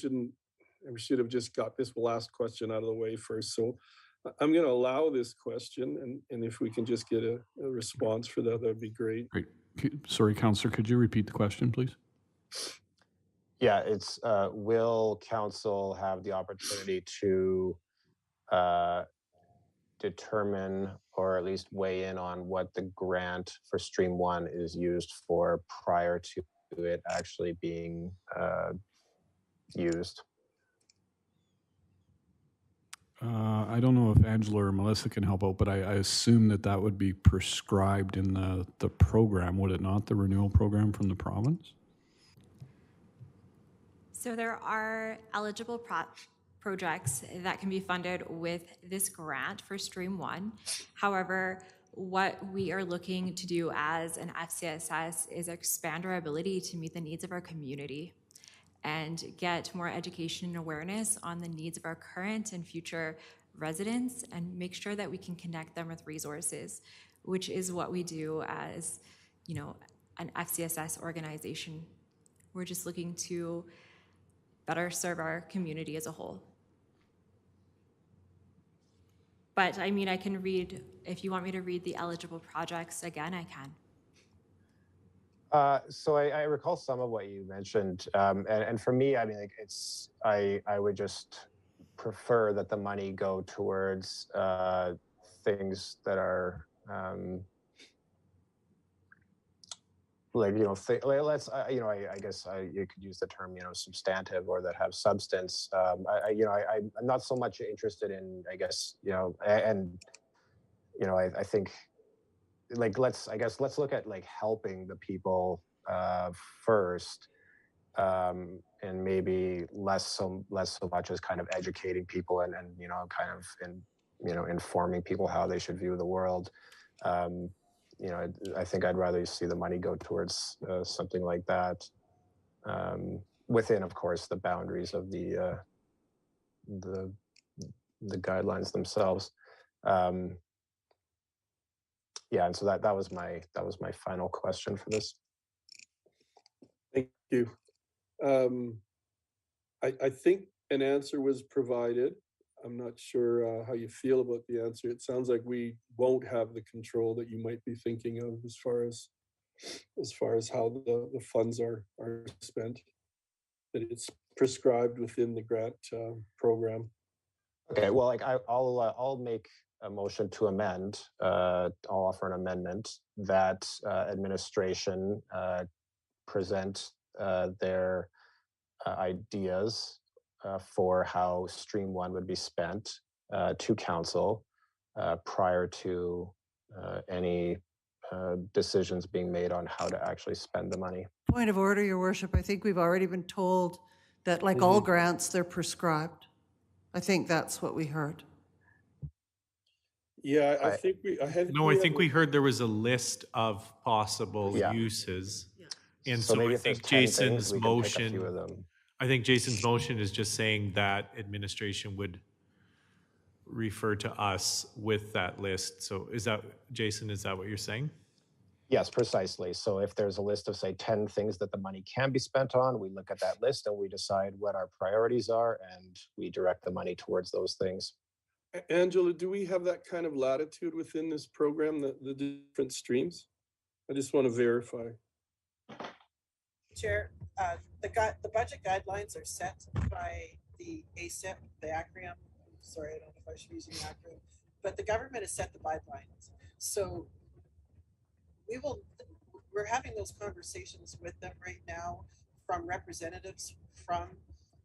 we should have just got this last question out of the way first. So I'm going to allow this question, and if we can just get a response for that, that'd be great. Great. Sorry, Councillor, could you repeat the question, please? Yeah, it's will council have the opportunity to determine or at least weigh in on what the grant for Stream 1 is used for prior to it actually being used? I don't know if Angela or Melissa can help out, but I assume that would be prescribed in the program, would it not, the renewal program from the province? So there are eligible projects that can be funded with this grant for Stream 1. However, what we are looking to do as an FCSS is expand our ability to meet the needs of our community and get more education and awareness on the needs of our current and future residents, and make sure that we can connect them with resources, which is what we do as, you know, an FCSS organization. We're just looking to better serve our community as a whole. But I mean, I can read, if you want me to read the eligible projects again, I can. So I recall some of what you mentioned, and for me, I mean, like I would just prefer that the money go towards things that are like, you know, let's you know, I guess you could use the term, you know, substantive, or that have substance. You know, I'm not so much interested in, I guess, you know, and you know, I think, like, let's look at like helping the people first, and maybe less so much as kind of educating people and you know, kind of informing people how they should view the world. You know, I think I'd rather see the money go towards something like that, within, of course, the boundaries of the guidelines themselves. Yeah, and so that was my final question for this. Thank you. I think an answer was provided. I'm not sure how you feel about the answer. It sounds like we won't have the control that you might be thinking of as far as how the funds are spent. That it's prescribed within the grant program. Okay, well, like I'll make a motion to amend. I'll offer an amendment that administration present their ideas for how Stream 1 would be spent to council prior to any decisions being made on how to actually spend the money. Point of order, Your Worship. I think we've already been told that, like all grants, they're prescribed. I think that's what we heard. Yeah, I think we heard there was a list of possible uses. And So so maybe I if there's think 10 things, Jason's we can pick a few of motion, them. I think Jason's motion is just saying that administration would refer to us with that list. So is that, Jason, is that what you're saying? Yes, precisely. So if there's a list of, say, 10 things that the money can be spent on, we look at that list and we decide what our priorities are, and we direct the money towards those things. Angela, do we have that kind of latitude within this program, the different streams? I just want to verify. Chair, the budget guidelines are set by the ACIP, the acronym. Sorry, I don't know if I should be using the acronym, but the government has set the guidelines. So we're having those conversations with them right now, from representatives from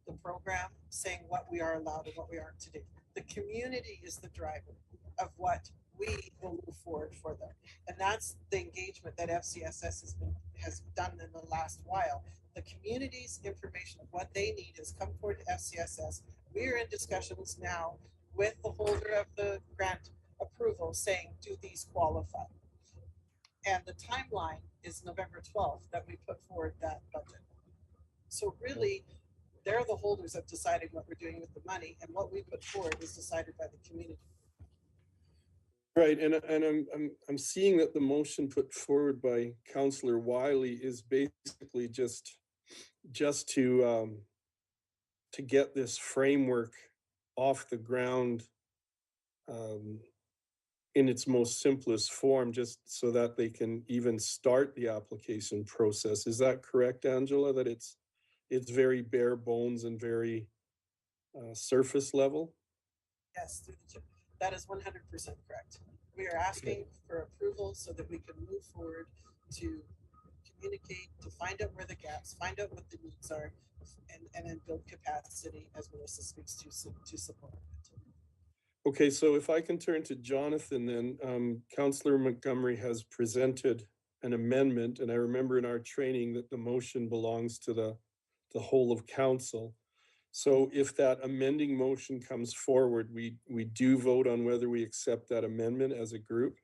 the program, saying what we are allowed and what we aren't to do. The community is the driver of what we will move forward for them. And that's the engagement that FCSS has done in the last while. The community's information of what they need has come forward to FCSS. We're in discussions now with the holder of the grant approval, saying, do these qualify? And the timeline is November 12th that we put forward that budget. So really, they're the holders of deciding what we're doing with the money, and what we put forward is decided by the community. Right, and I'm seeing that the motion put forward by Councillor Wiley is basically just to get this framework off the ground in its most simplest form, just so that they can even start the application process. Is that correct, Angela? That it's very bare bones and very surface level? Yes, that is 100% correct. We are asking for approval so that we can move forward to communicate, to find out where the gaps, find out what the needs are, and then build capacity, as Melissa speaks to support it. Okay, so if I can turn to Jonathan, then Councillor Montgomery has presented an amendment, and I remember in our training that the motion belongs to the whole of council. So if that amending motion comes forward, we do vote on whether we accept that amendment as a group.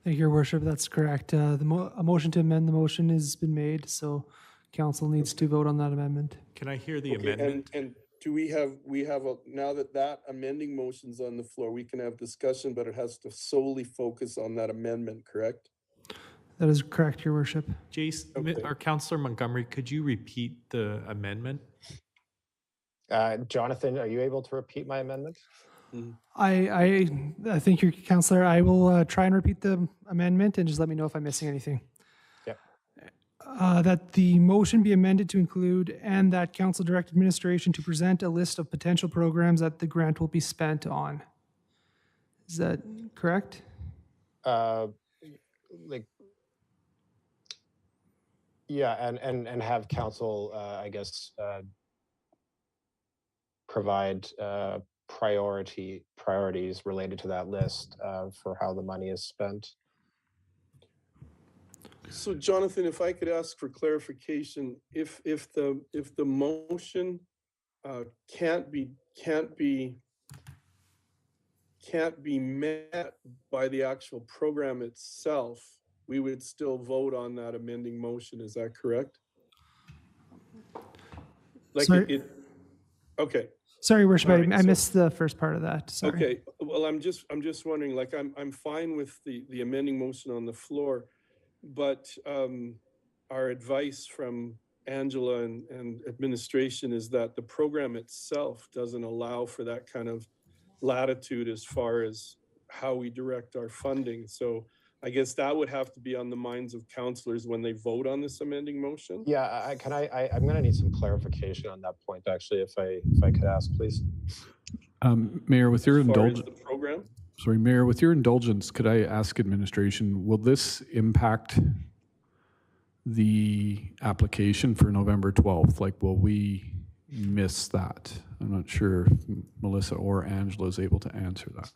Thank you, Your Worship. That's correct. A motion to amend the motion has been made, so council needs to vote on that amendment. Can I hear the Okay, amendment? and do we have now that amending motion's on the floor, we can have discussion, but it has to solely focus on that amendment, correct? That is correct, Your Worship. Jace, Okay. or Councillor Montgomery, could you repeat the amendment? Jonathan, are you able to repeat my amendment? I think your Councillor, I will try and repeat the amendment and just let me know if I'm missing anything. Yep. That the motion be amended to include, and that council direct administration to present a list of potential programs that the grant will be spent on. Is that correct? Yeah, and have council, I guess, provide priorities related to that list for how the money is spent. So Jonathan, if I could ask for clarification, if the motion can't be met by the actual program itself, we would still vote on that amending motion. Is that correct? Like Sorry. Okay. Sorry, Worship, All right, I missed the first part of that. Sorry. Okay. Well, I'm just wondering. Like, I'm fine with the amending motion on the floor, but our advice from Angela and administration is that the program itself doesn't allow for that kind of latitude as far as how we direct our funding. So I guess that would have to be on the minds of councillors when they vote on this amending motion. Yeah, I'm going to need some clarification on that point, actually, if I could ask, please. Mayor, with your indulgence, the program. Sorry, Mayor, with your indulgence, could I ask administration, will this impact the application for November 12th? Like, will we miss that? I'm not sure if Melissa or Angela is able to answer that.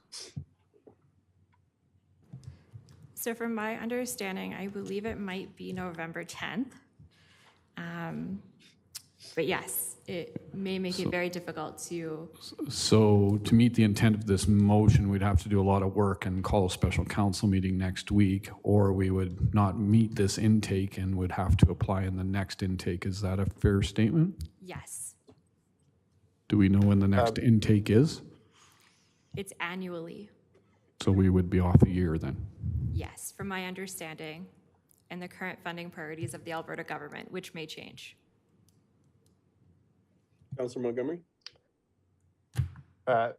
So from my understanding, I believe it might be November 10th. But yes, it may make it very difficult to. So to meet the intent of this motion, we'd have to do a lot of work and call a special council meeting next week, or we would not meet this intake and would have to apply in the next intake. Is that a fair statement? Yes, Do we know when the next intake is? it's annually. So we would be off a year then. Yes, from my understanding, and the current funding priorities of the Alberta government, which may change. Councillor Montgomery? I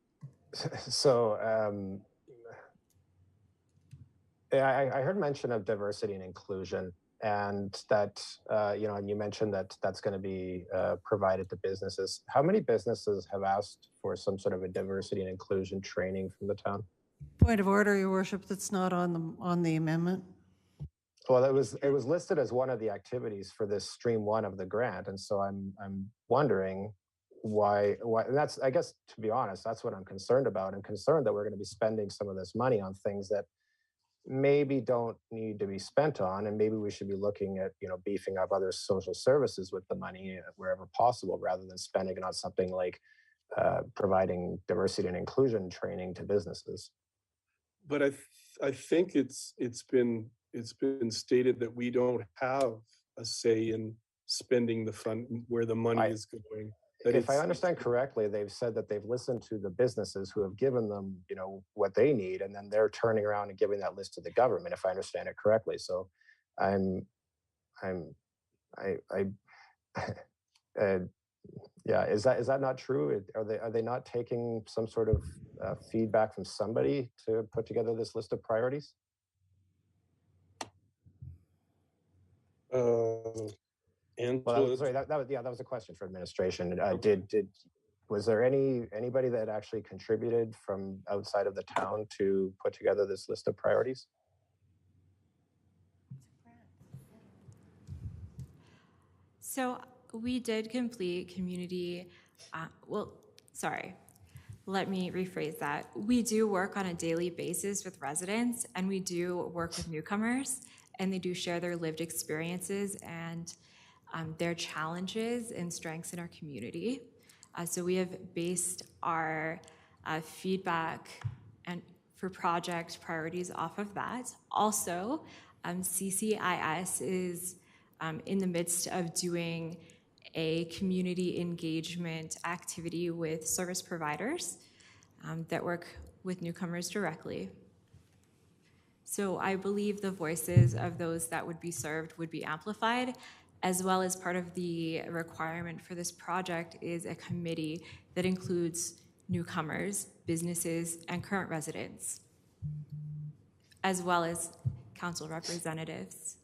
heard mention of diversity and inclusion, and that, and you mentioned that that's going to be provided to businesses. How many businesses have asked for some sort of a diversity and inclusion training from the town? Point of order, Your Worship, that's not on the amendment. Well, it was listed as one of the activities for this stream one of the grant, and so I'm wondering why. And that's, I guess, to be honest, that's what I'm concerned about. I'm concerned that we're going to be spending some of this money on things that maybe don't need to be spent on, and maybe we should be looking at beefing up other social services with the money wherever possible, rather than spending it on something like providing diversity and inclusion training to businesses. But I think it's been stated that we don't have a say in spending the fund, where the money is going. That If I it's- understand correctly, they've said that they've listened to the businesses who have given them, you know, what they need, and then they're turning around and giving that list to the government, if I understand it correctly. So I, yeah, is that not true? Are they not taking some sort of feedback from somebody to put together this list of priorities? Angela, Sorry, that was a question for administration. Was there anybody that actually contributed from outside of the town to put together this list of priorities? So we did complete community, let me rephrase that. We do work on a daily basis with residents, and we do work with newcomers, and they do share their lived experiences and their challenges and strengths in our community. So we have based our feedback and for project priorities off of that. Also, CCIS is in the midst of doing a community engagement activity with service providers that work with newcomers directly. So I believe the voices of those that would be served would be amplified, as well as part of the requirement for this project is a committee that includes newcomers, businesses, and current residents, as well as council representatives.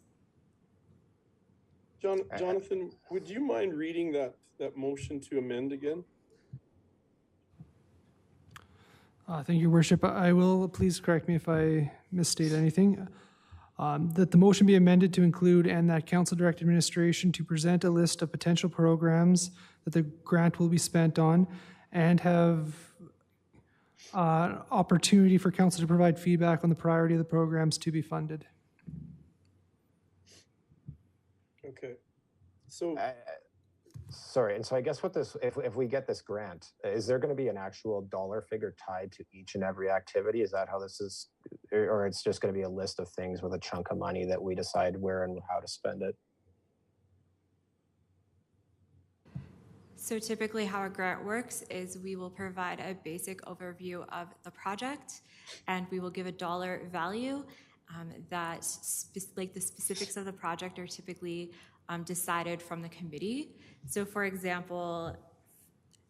Jonathan, would you mind reading that motion to amend again? Thank you, Your Worship. I will, please correct me if I misstate anything. That the motion be amended to include and that council direct administration to present a list of potential programs that the grant will be spent on and have opportunity for council to provide feedback on the priority of the programs to be funded. Okay. So sorry, and so I guess with this, if we get this grant, is there going to be an actual dollar figure tied to each and every activity? Is that how this is, or it's just going to be a list of things with a chunk of money that we decide where and how to spend it? So typically how a grant works is we will provide a basic overview of the project, and we will give a dollar value that like the specifics of the project are typically decided from the committee. So for example,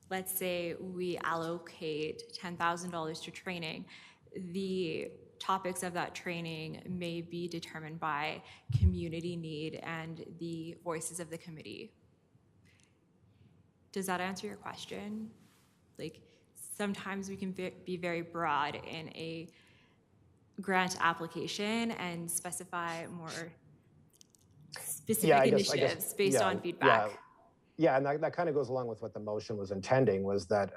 let's say we allocate $10,000 to training. The topics of that training may be determined by community need and the voices of the committee. Does that answer your question? Like sometimes we can be very broad in a grant application and specify more specific initiatives based on feedback. Yeah, and that kind of goes along with what the motion was intending, was that,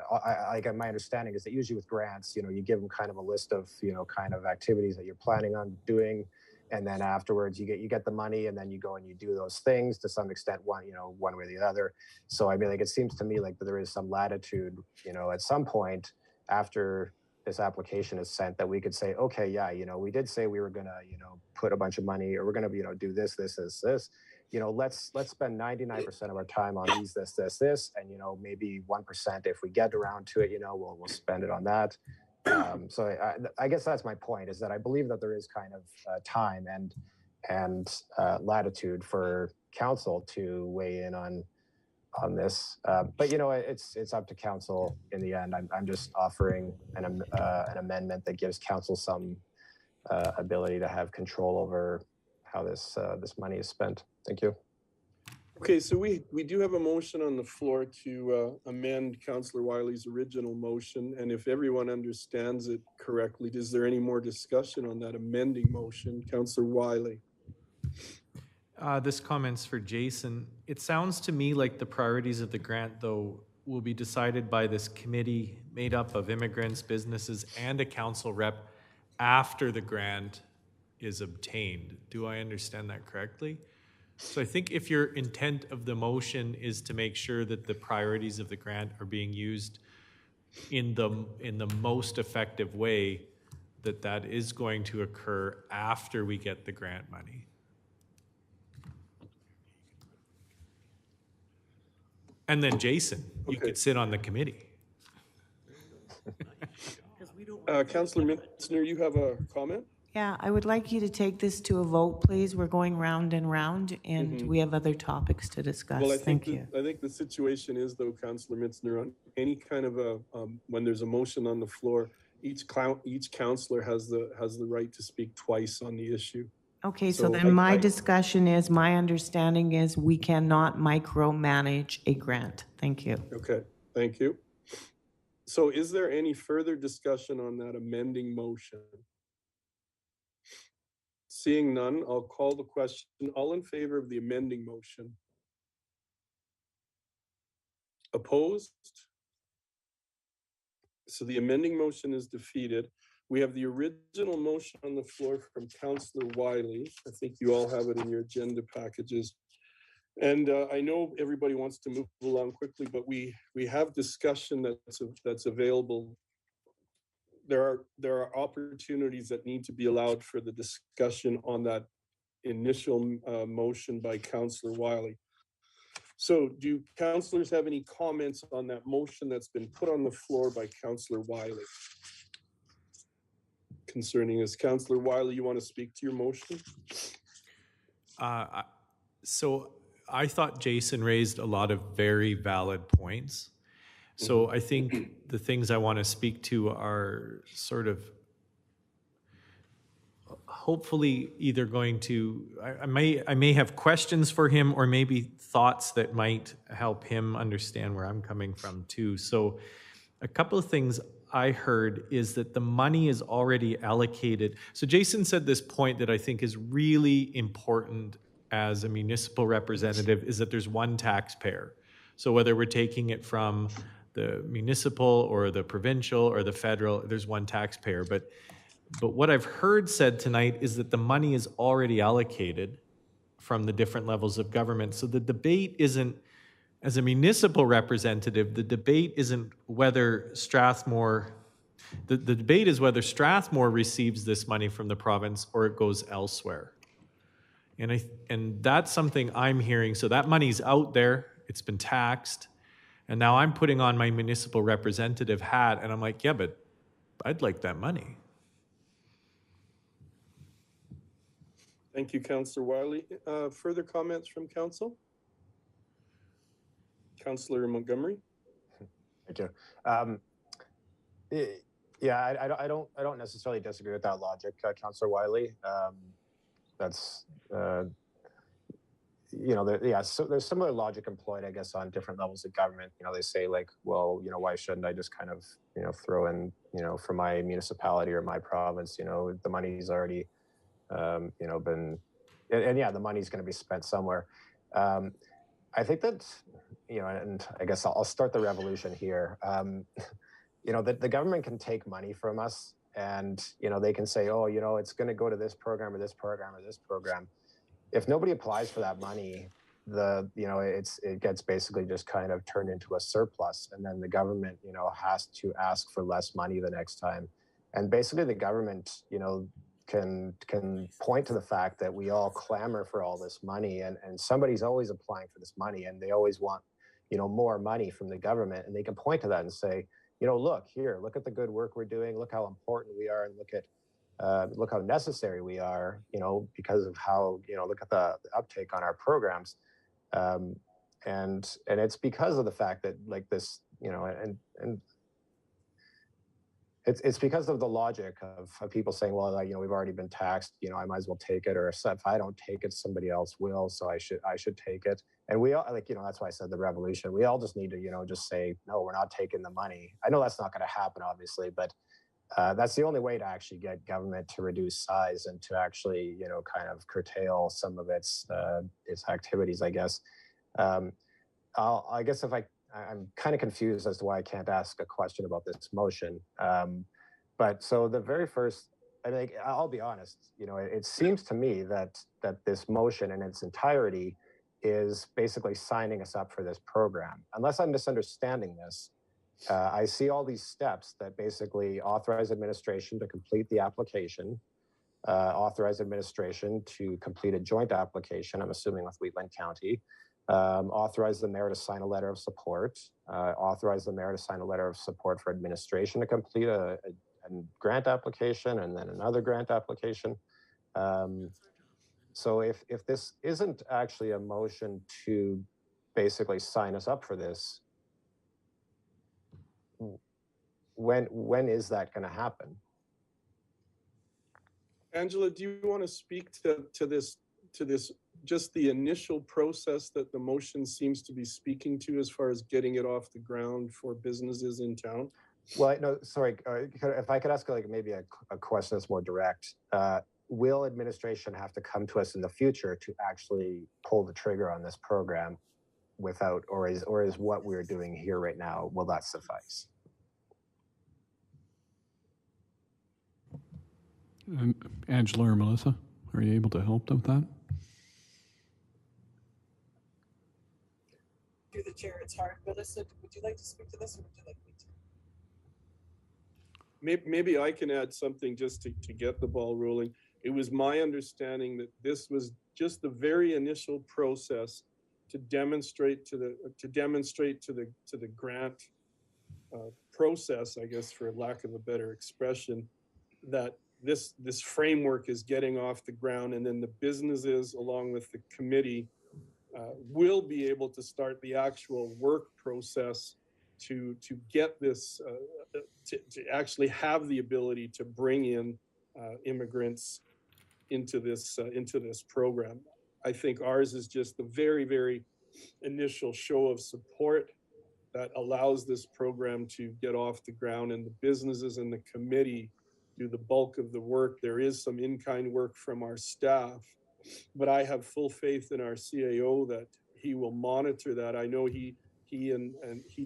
my understanding is that usually with grants, you give them kind of a list of, kind of activities that you're planning on doing. And then afterwards you get the money, and then you go and you do those things to some extent, one way or the other. So I mean, it seems to me like there is some latitude, at some point after this application is sent, that we could say, okay, yeah, we did say we were gonna, put a bunch of money, or we're gonna, do this. Let's spend 99% of our time on these, this, and maybe 1% if we get around to it, we'll spend it on that. So I guess that's my point, is that I believe that there is kind of time and latitude for council to weigh in on this. But it's up to council in the end. I'm just offering an amendment that gives council some ability to have control over how this money is spent. Thank you. Okay, so we do have a motion on the floor to amend Councillor Wiley's original motion, and if everyone understands it correctly, is there any more discussion on that amending motion? Councillor Wiley. This comment's for Jason. It sounds to me like the priorities of the grant, though, will be decided by this committee made up of immigrants, businesses, and a council rep after the grant is obtained. Do I understand that correctly? So I think if your intent of the motion is to make sure that the priorities of the grant are being used in the most effective way, that is going to occur after we get the grant money. And then Jason, you Okay. could sit on the committee. Councillor Mitzner, you have a comment? Yeah, I would like you to take this to a vote, please. We're going round and round, and we have other topics to discuss. Well, I Thank think, you. I think the situation is though, Councillor Mitzner, on any kind of a, when there's a motion on the floor, each councillor has the right to speak twice on the issue. Okay, so So then I- my I- discussion is, my understanding is we cannot micromanage a grant. Thank you. Okay, thank you. So is there any further discussion on that amending motion? Seeing none, I'll call the question. All in favor of the amending motion? Opposed? So the amending motion is defeated. We have the original motion on the floor from Councillor Wiley. I think you all have it in your agenda packages. And I know everybody wants to move along quickly, but we have discussion that's available. There are opportunities that need to be allowed for the discussion on that initial motion by Councillor Wiley. So do councillors have any comments on that motion that's been put on the floor by Councillor Wiley? Concerning this, Councillor Wiley, you want to speak to your motion? So I thought Jason raised a lot of very valid points. So I think the things I want to speak to are sort of hopefully either going to, I may have questions for him or maybe thoughts that might help him understand where I'm coming from too. So a couple of things I heard is that the money is already allocated. So Jason said this point that I think is really important as a municipal representative, is that there's one taxpayer. So whether we're taking it from the municipal or the provincial or the federal, there's one taxpayer. But what I've heard said tonight is that the money is already allocated from the different levels of government. So the debate isn't, as a municipal representative, the debate isn't whether Strathmore, the debate is whether Strathmore receives this money from the province or it goes elsewhere. And that's something I'm hearing. So that money's out there, it's been taxed, and now I'm putting on my municipal representative hat, and I'm like, yeah, but I'd like that money. Thank you, Councillor Wiley. Further comments from council? Councillor Montgomery? Thank you. Yeah, I don't necessarily disagree with that logic, Councillor Wiley. That's so there's similar logic employed, I guess, on different levels of government. They say like, well, why shouldn't I just kind of, throw in, for my municipality or my province, the money's already, been, and yeah, the money's going to be spent somewhere. I think that, and I guess I'll start the revolution here. That the government can take money from us and, they can say, oh, it's going to go to this program or this program or this program. If nobody applies for that money, it gets basically just kind of turned into a surplus, and then the government, has to ask for less money the next time. And basically the government, can point to the fact that we all clamor for all this money, and somebody's always applying for this money, and they always want, more money from the government, and they can point to that and say, look at the good work we're doing, look how important we are, and look how necessary we are, because of how, look at the uptake on our programs. And it's because of the fact that like this, and it's because of the logic of people saying, well, we've already been taxed, I might as well take it, or if I don't take it, somebody else will, so I should take it. And we all, that's why I said the revolution. We all just need to, just say, no, we're not taking the money. I know that's not going to happen, obviously, but that's the only way to actually get government to reduce size and to actually, kind of curtail some of its activities, I guess. I guess if I'm kind of confused as to why I can't ask a question about this motion. But so the very first, I'll be honest, it seems to me that this motion in its entirety is basically signing us up for this program. Unless I'm misunderstanding this, I see all these steps that basically authorize administration to complete the application, authorize administration to complete a joint application, I'm assuming with Wheatland County, Authorize the mayor to sign a letter of support. Authorize the mayor to sign a letter of support for administration to complete a grant application and then another grant application. So if this isn't actually a motion to basically sign us up for this, when is that going to happen? Angela, do you want to speak to this, just the initial process that the motion seems to be speaking to as far as getting it off the ground for businesses in town? Well, no, sorry, if I could ask like maybe a question that's more direct. Will administration have to come to us in the future to actually pull the trigger on this program without, or is what we're doing here right now, will that suffice? Angela or Melissa, are you able to help with that? Through the chair, it's hard. Melissa, would you like to speak to this, or would you like me to? Maybe I can add something just to get the ball rolling. It was my understanding that this was just the very initial process to demonstrate to the grant process, I guess, for lack of a better expression, that this framework is getting off the ground, and then the businesses, along with the committee, will be able to start the actual work process to get this, to actually have the ability to bring in immigrants into this program. I think ours is just the very, very initial show of support that allows this program to get off the ground, and the businesses and the committee do the bulk of the work. There is some in-kind work from our staff, but I have full faith in our CAO that he will monitor that. I know he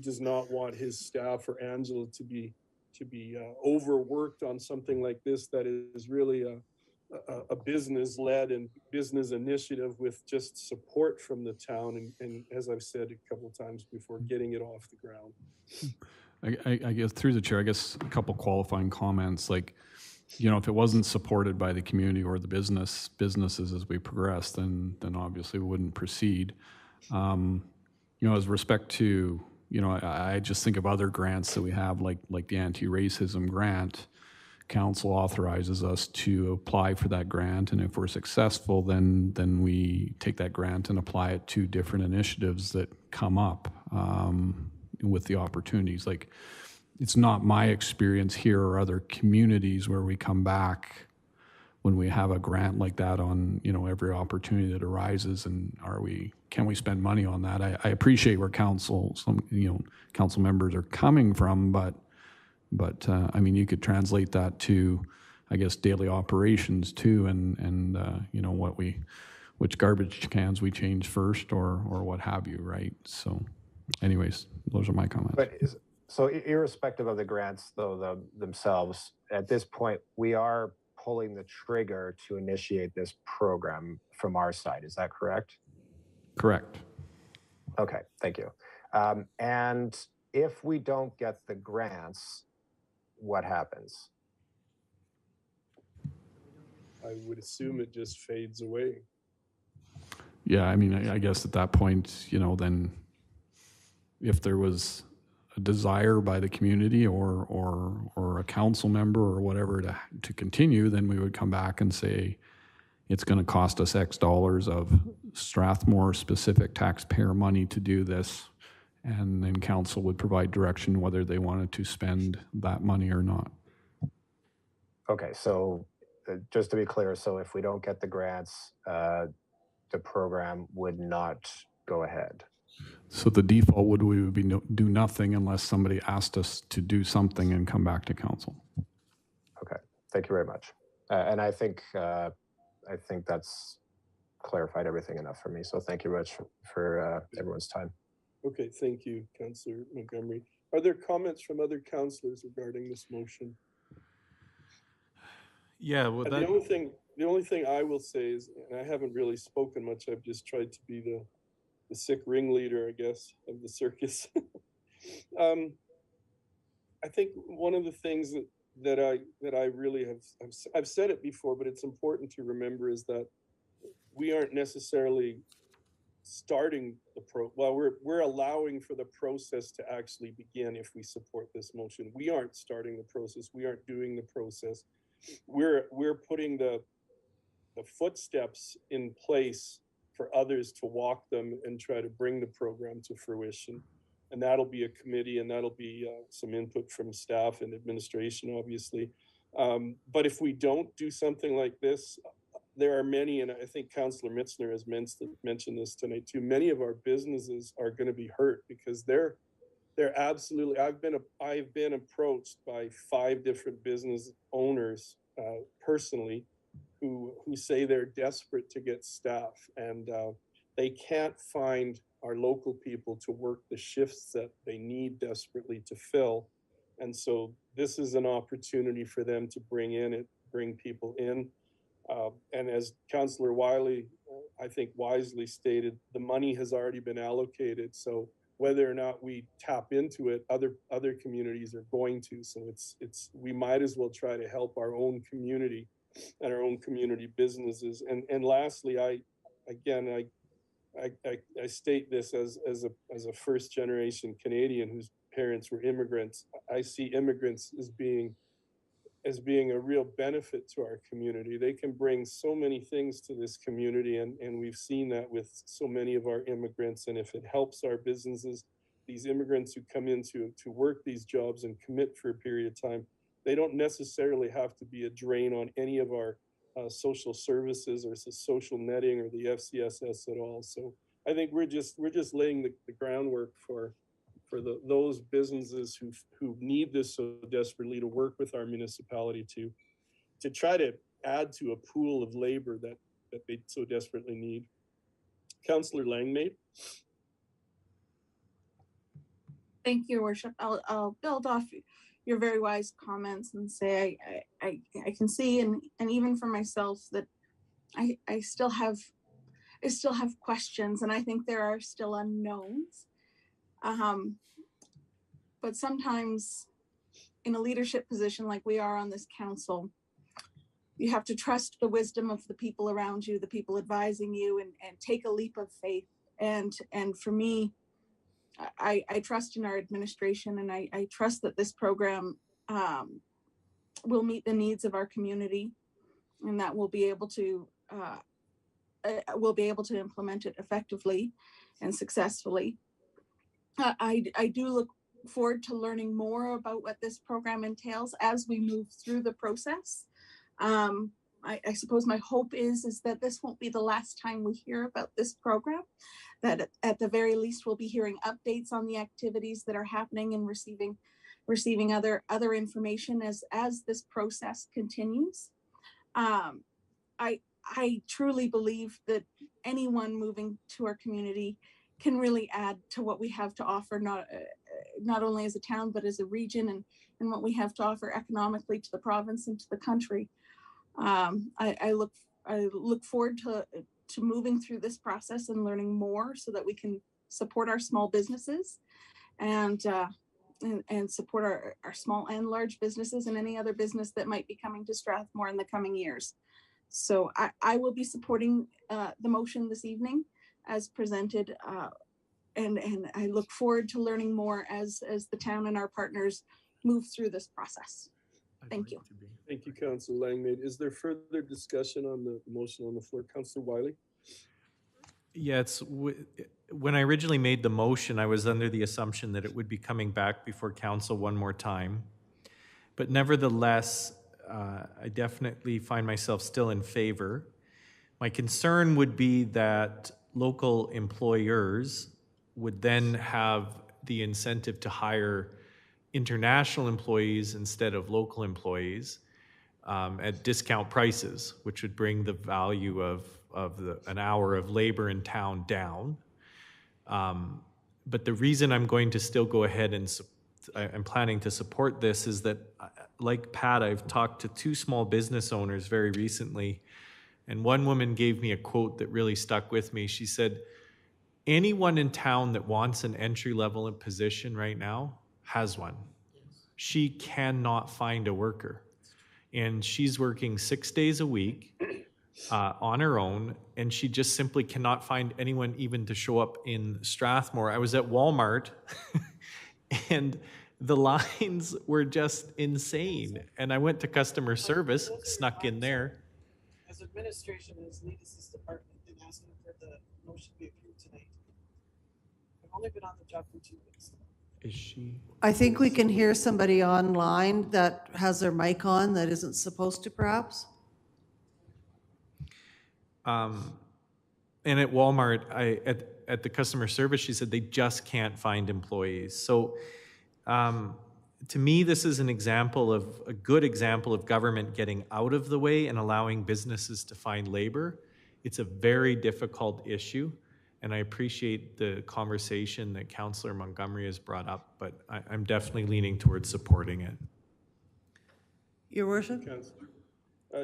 does not want his staff or Angela to be overworked on something like this that is really a business-led and business initiative with just support from the town, and as I've said a couple of times before, getting it off the ground. I guess through the chair, I guess a couple qualifying comments, like, you know, if it wasn't supported by the community or the businesses as we progress, then obviously we wouldn't proceed. You know, as respect to, you know, I just think of other grants that we have, like the anti-racism grant. Council authorizes us to apply for that grant, and if we're successful, then we take that grant and apply it to different initiatives that come up with the opportunities. Like, it's not my experience here or other communities where we come back when we have a grant like that on, you know, every opportunity that arises, and can we spend money on that? I appreciate where council members are coming from, but I mean, you could translate that to, I guess, daily operations too, and you know, which garbage cans we change first, or what have you, right? So, anyways, those are my comments. But so irrespective of the grants, though, themselves, at this point, we are pulling the trigger to initiate this program from our side. Is that correct? Correct. Okay, thank you. And if we don't get the grants, what happens? I would assume it just fades away. Yeah, I mean, I guess at that point, you know, then if there was a desire by the community or a council member or whatever to continue, then we would come back and say, it's going to cost us X dollars of Strathmore specific taxpayer money to do this. And then council would provide direction whether they wanted to spend that money or not. Okay, so just to be clear, so if we don't get the grants, the program would not go ahead. So the default would be do nothing unless somebody asked us to do something and come back to council. Okay, thank you very much. And I think that's clarified everything enough for me. So thank you very much for everyone's time. Okay, thank you, Councillor Montgomery. Are there comments from other councillors regarding this motion? Yeah, well, the only thing I will say is, and I haven't really spoken much, I've just tried to be the sick ringleader, I guess, of the circus. I think one of the things that I really I've said it before, but it's important to remember, is that we aren't necessarily starting we're allowing for the process to actually begin if we support this motion. We aren't starting the process. We aren't doing the process. We're putting the footsteps in place for others to walk them and try to bring the program to fruition. And that'll be a committee, and that'll be some input from staff and administration, obviously. But if we don't do something like this, there are many, and I think Councillor Mitzner has mentioned this tonight too, many of our businesses are going to be hurt because they're absolutely, I've been approached by 5 different business owners personally who say they're desperate to get staff, and they can't find our local people to work the shifts that they need desperately to fill. And so this is an opportunity for them to bring people in. And as Councillor Wiley, I think wisely stated, the money has already been allocated. So whether or not we tap into it, other communities are going to. So we might as well try to help our own community and our own community businesses. And lastly, I state this as a first generation Canadian whose parents were immigrants. I see immigrants as being a real benefit to our community. They can bring so many things to this community, and we've seen that with so many of our immigrants. And if it helps our businesses, these immigrants who come in to work these jobs and commit for a period of time, they don't necessarily have to be a drain on any of our social services or social netting or the FCSS at all. So I think we're just laying the groundwork for those businesses who need this so desperately to work with our municipality to try to add to a pool of labor that they so desperately need. Councillor Langmaid. Thank you, Your Worship. I'll build off your very wise comments and say I can see and even for myself that I still have questions, and I think there are still unknowns. But sometimes in a leadership position like we are on this council, you have to trust the wisdom of the people around you, the people advising you, and take a leap of faith. And for me, I trust in our administration, and I trust that this program will meet the needs of our community, and that we'll be able to implement it effectively and successfully. I do look forward to learning more about what this program entails as we move through the process. I suppose my hope is that this won't be the last time we hear about this program, that at the very least we'll be hearing updates on the activities that are happening and receiving other information as this process continues. I truly believe that anyone moving to our community can really add to what we have to offer, not only as a town, but as a region, and what we have to offer economically to the province and to the country. I look forward to moving through this process and learning more so that we can support our small businesses and support our small and large businesses and any other business that might be coming to Strathmore in the coming years. So I will be supporting the motion this evening as presented, and I look forward to learning more as the town and our partners move through this process. Thank you. Thank you, Councillor Langmaid. Is there further discussion on the motion on the floor? Councillor Wiley? Yeah, when I originally made the motion, I was under the assumption that it would be coming back before council one more time. But nevertheless, I definitely find myself still in favor. My concern would be that local employers would then have the incentive to hire international employees instead of local employees at discount prices, which would bring the value of an hour of labor in town down. But the reason I'm going to still go ahead and I'm planning to support this is that, like Pat, I've talked to 2 small business owners very recently, and one woman gave me a quote that really stuck with me. She said, anyone in town that wants an entry-level position right now has one. She cannot find a worker. And she's working 6 days a week, on her own, and she just simply cannot find anyone even to show up in Strathmore. I was at Walmart and the lines were just insane. And I went to customer service, snuck in there. As administration, as lead assist department, and asking for the motion to be approved tonight. I've only been on the job for 2 weeks. Is she? I think we can hear somebody online that has their mic on that isn't supposed to, perhaps. And at Walmart, at the customer service, she said they just can't find employees. So to me, this is a good example of government getting out of the way and allowing businesses to find labor. It's a very difficult issue, and I appreciate the conversation that Councillor Montgomery has brought up, but I'm definitely leaning towards supporting it. Your Worship? Councillor.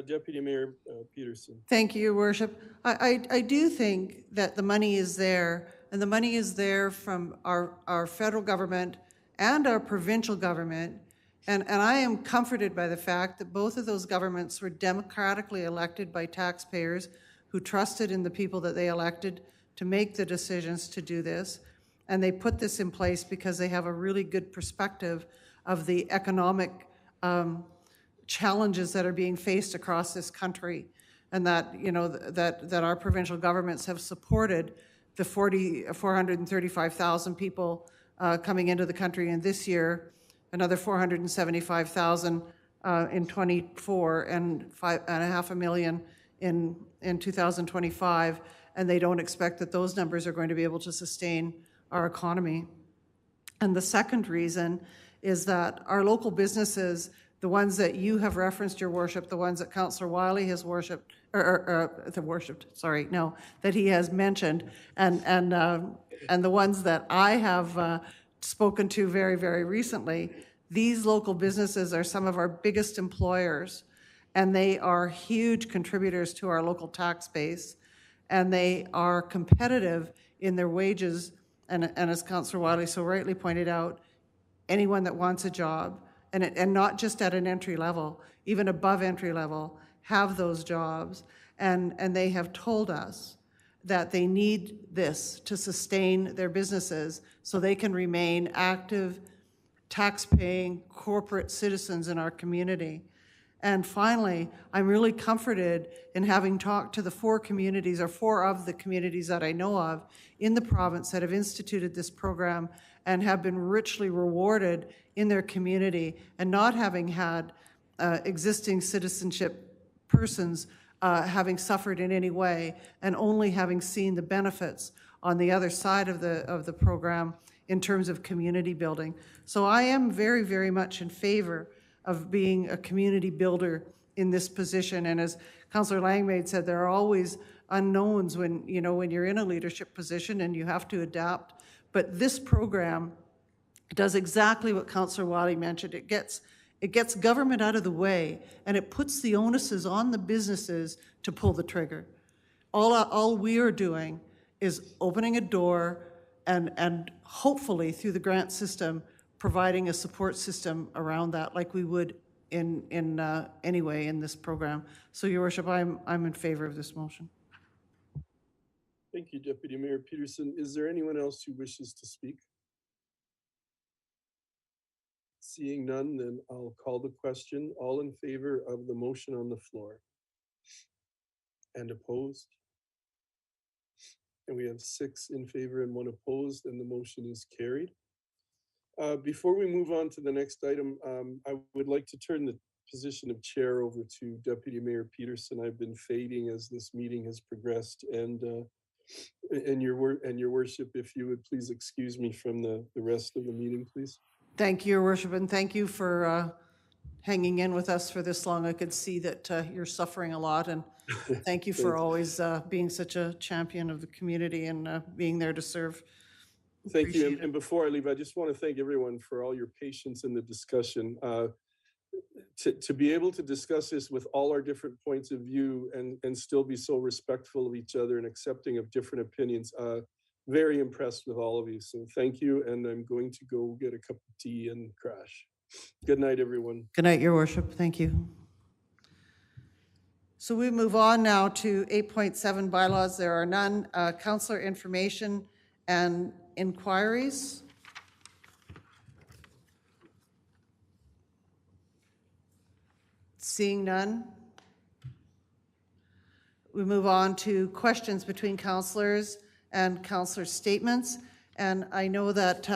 Deputy Mayor Peterson. Thank you, Your Worship. I do think that the money is there, and the money is there from our federal government and our provincial government, and I am comforted by the fact that both of those governments were democratically elected by taxpayers who trusted in the people that they elected to make the decisions to do this, and they put this in place because they have a really good perspective of the economic challenges that are being faced across this country, and that, you know, that our provincial governments have supported the 435,000 people coming into the country in this year, another 475,000 in 24, and 5,500,000 in 2025, and they don't expect that those numbers are going to be able to sustain our economy. And the second reason is that our local businesses, the ones that you have referenced, Your Worship, the ones that Councillor Wiley has that he has mentioned, and the ones that I have spoken to very, very recently, these local businesses are some of our biggest employers, and they are huge contributors to our local tax base, and they are competitive in their wages, and as Councillor Wiley so rightly pointed out, anyone that wants a job, and not just at an entry level, even above entry level, have those jobs, and they have told us that they need this to sustain their businesses so they can remain active, tax-paying corporate citizens in our community. And finally, I'm really comforted in having talked to the four of the communities that I know of in the province that have instituted this program and have been richly rewarded in their community, and not having had existing citizenship persons having suffered in any way, and only having seen the benefits on the other side of the program in terms of community building. So I am very, very much in favor of being a community builder in this position. And as Councillor Langmaid said, there are always unknowns when you're in a leadership position and you have to adapt. But this program does exactly what Councillor Wiley mentioned. It gets government out of the way, and it puts the onuses on the businesses to pull the trigger. All we are doing is opening a door and hopefully through the grant system providing a support system around that, like we would anyway in this program. So, Your Worship, I'm in favor of this motion. Thank you, Deputy Mayor Peterson. Is there anyone else who wishes to speak? Seeing none, then I'll call the question. All in favor of the motion on the floor? And opposed? And we have 6 in favor and 1 opposed, and the motion is carried. Before we move on to the next item, I would like to turn the position of chair over to Deputy Mayor Peterson. I've been fading as this meeting has progressed, and your worship, if you would please excuse me from the rest of the meeting, please. Thank you, Your Worship, and thank you for hanging in with us for this long. I could see that you're suffering a lot, and thank you for always being such a champion of the community and being there to serve. Thank you. And before I leave, I just want to thank everyone for all your patience in the discussion. To be able to discuss this with all our different points of view and still be so respectful of each other and accepting of different opinions, very impressed with all of you. So thank you, and I'm going to go get a cup of tea and crash. Good night, everyone. Good night, Your Worship. Thank you. So we move on now to 8.7 bylaws. There are none. Councillor information and inquiries. Seeing none. We move on to questions between councillors and councillor statements. And I know that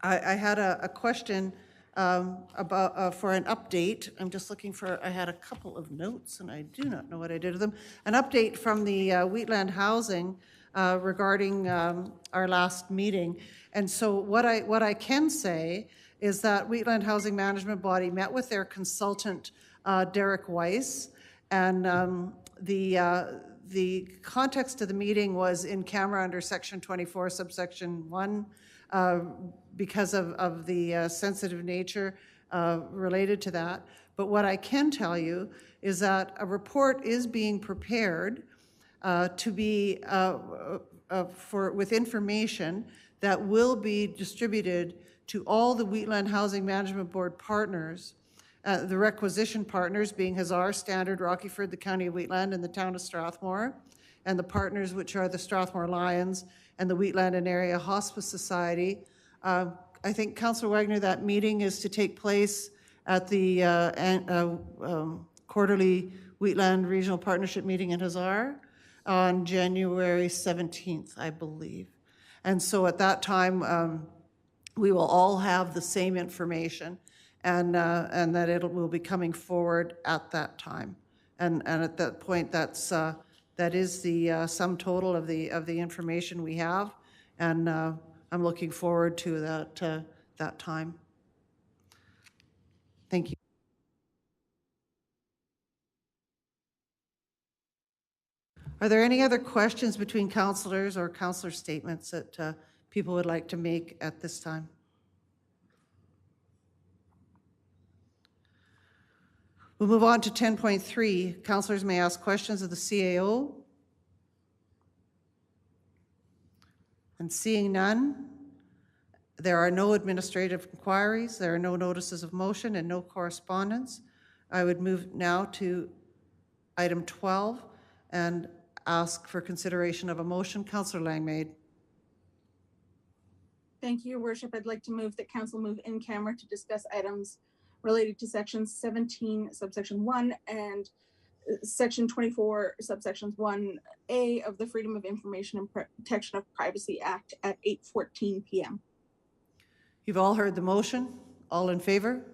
I had a question about for an update. I'm just looking for, I had a couple of notes and I do not know what I did with them. An update from the Wheatland Housing regarding our last meeting. And so what I can say is that Wheatland Housing Management Body met with their consultant, Derek Weiss, and the context of the meeting was in camera under section 24, subsection 1, because of the sensitive nature related to that. But what I can tell you is that a report is being prepared to be with information that will be distributed to all the Wheatland Housing Management Board partners, the requisition partners being Hazar, Standard, Rockyford, the County of Wheatland, and the Town of Strathmore, and the partners which are the Strathmore Lions and the Wheatland and Area Hospice Society. I think, Councillor Wagner, that meeting is to take place at the quarterly Wheatland Regional Partnership meeting in Hazar on January 17th, I believe. And so at that time, we will all have the same information, and that it will be coming forward at that time. And at that point, that is the sum total of the information we have, and I'm looking forward to that time. Thank you. Are there any other questions between councillors or councillor statements that people would like to make at this time? We'll move on to 10.3. Councillors may ask questions of the CAO. And seeing none, there are no administrative inquiries, there are no notices of motion, and no correspondence. I would move now to item 12 and ask for consideration of a motion. Councillor Langmaid. Thank you, Your Worship. I'd like to move that council move in camera to discuss items related to section 17, subsection 1, and section 24, subsections 1A of the Freedom of Information and Protection of Privacy Act at 8:14 p.m. You've all heard the motion. All in favor?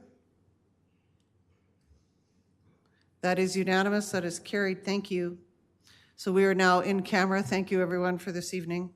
That is unanimous. That is carried. Thank you. So we are now in camera. Thank you, everyone, for this evening.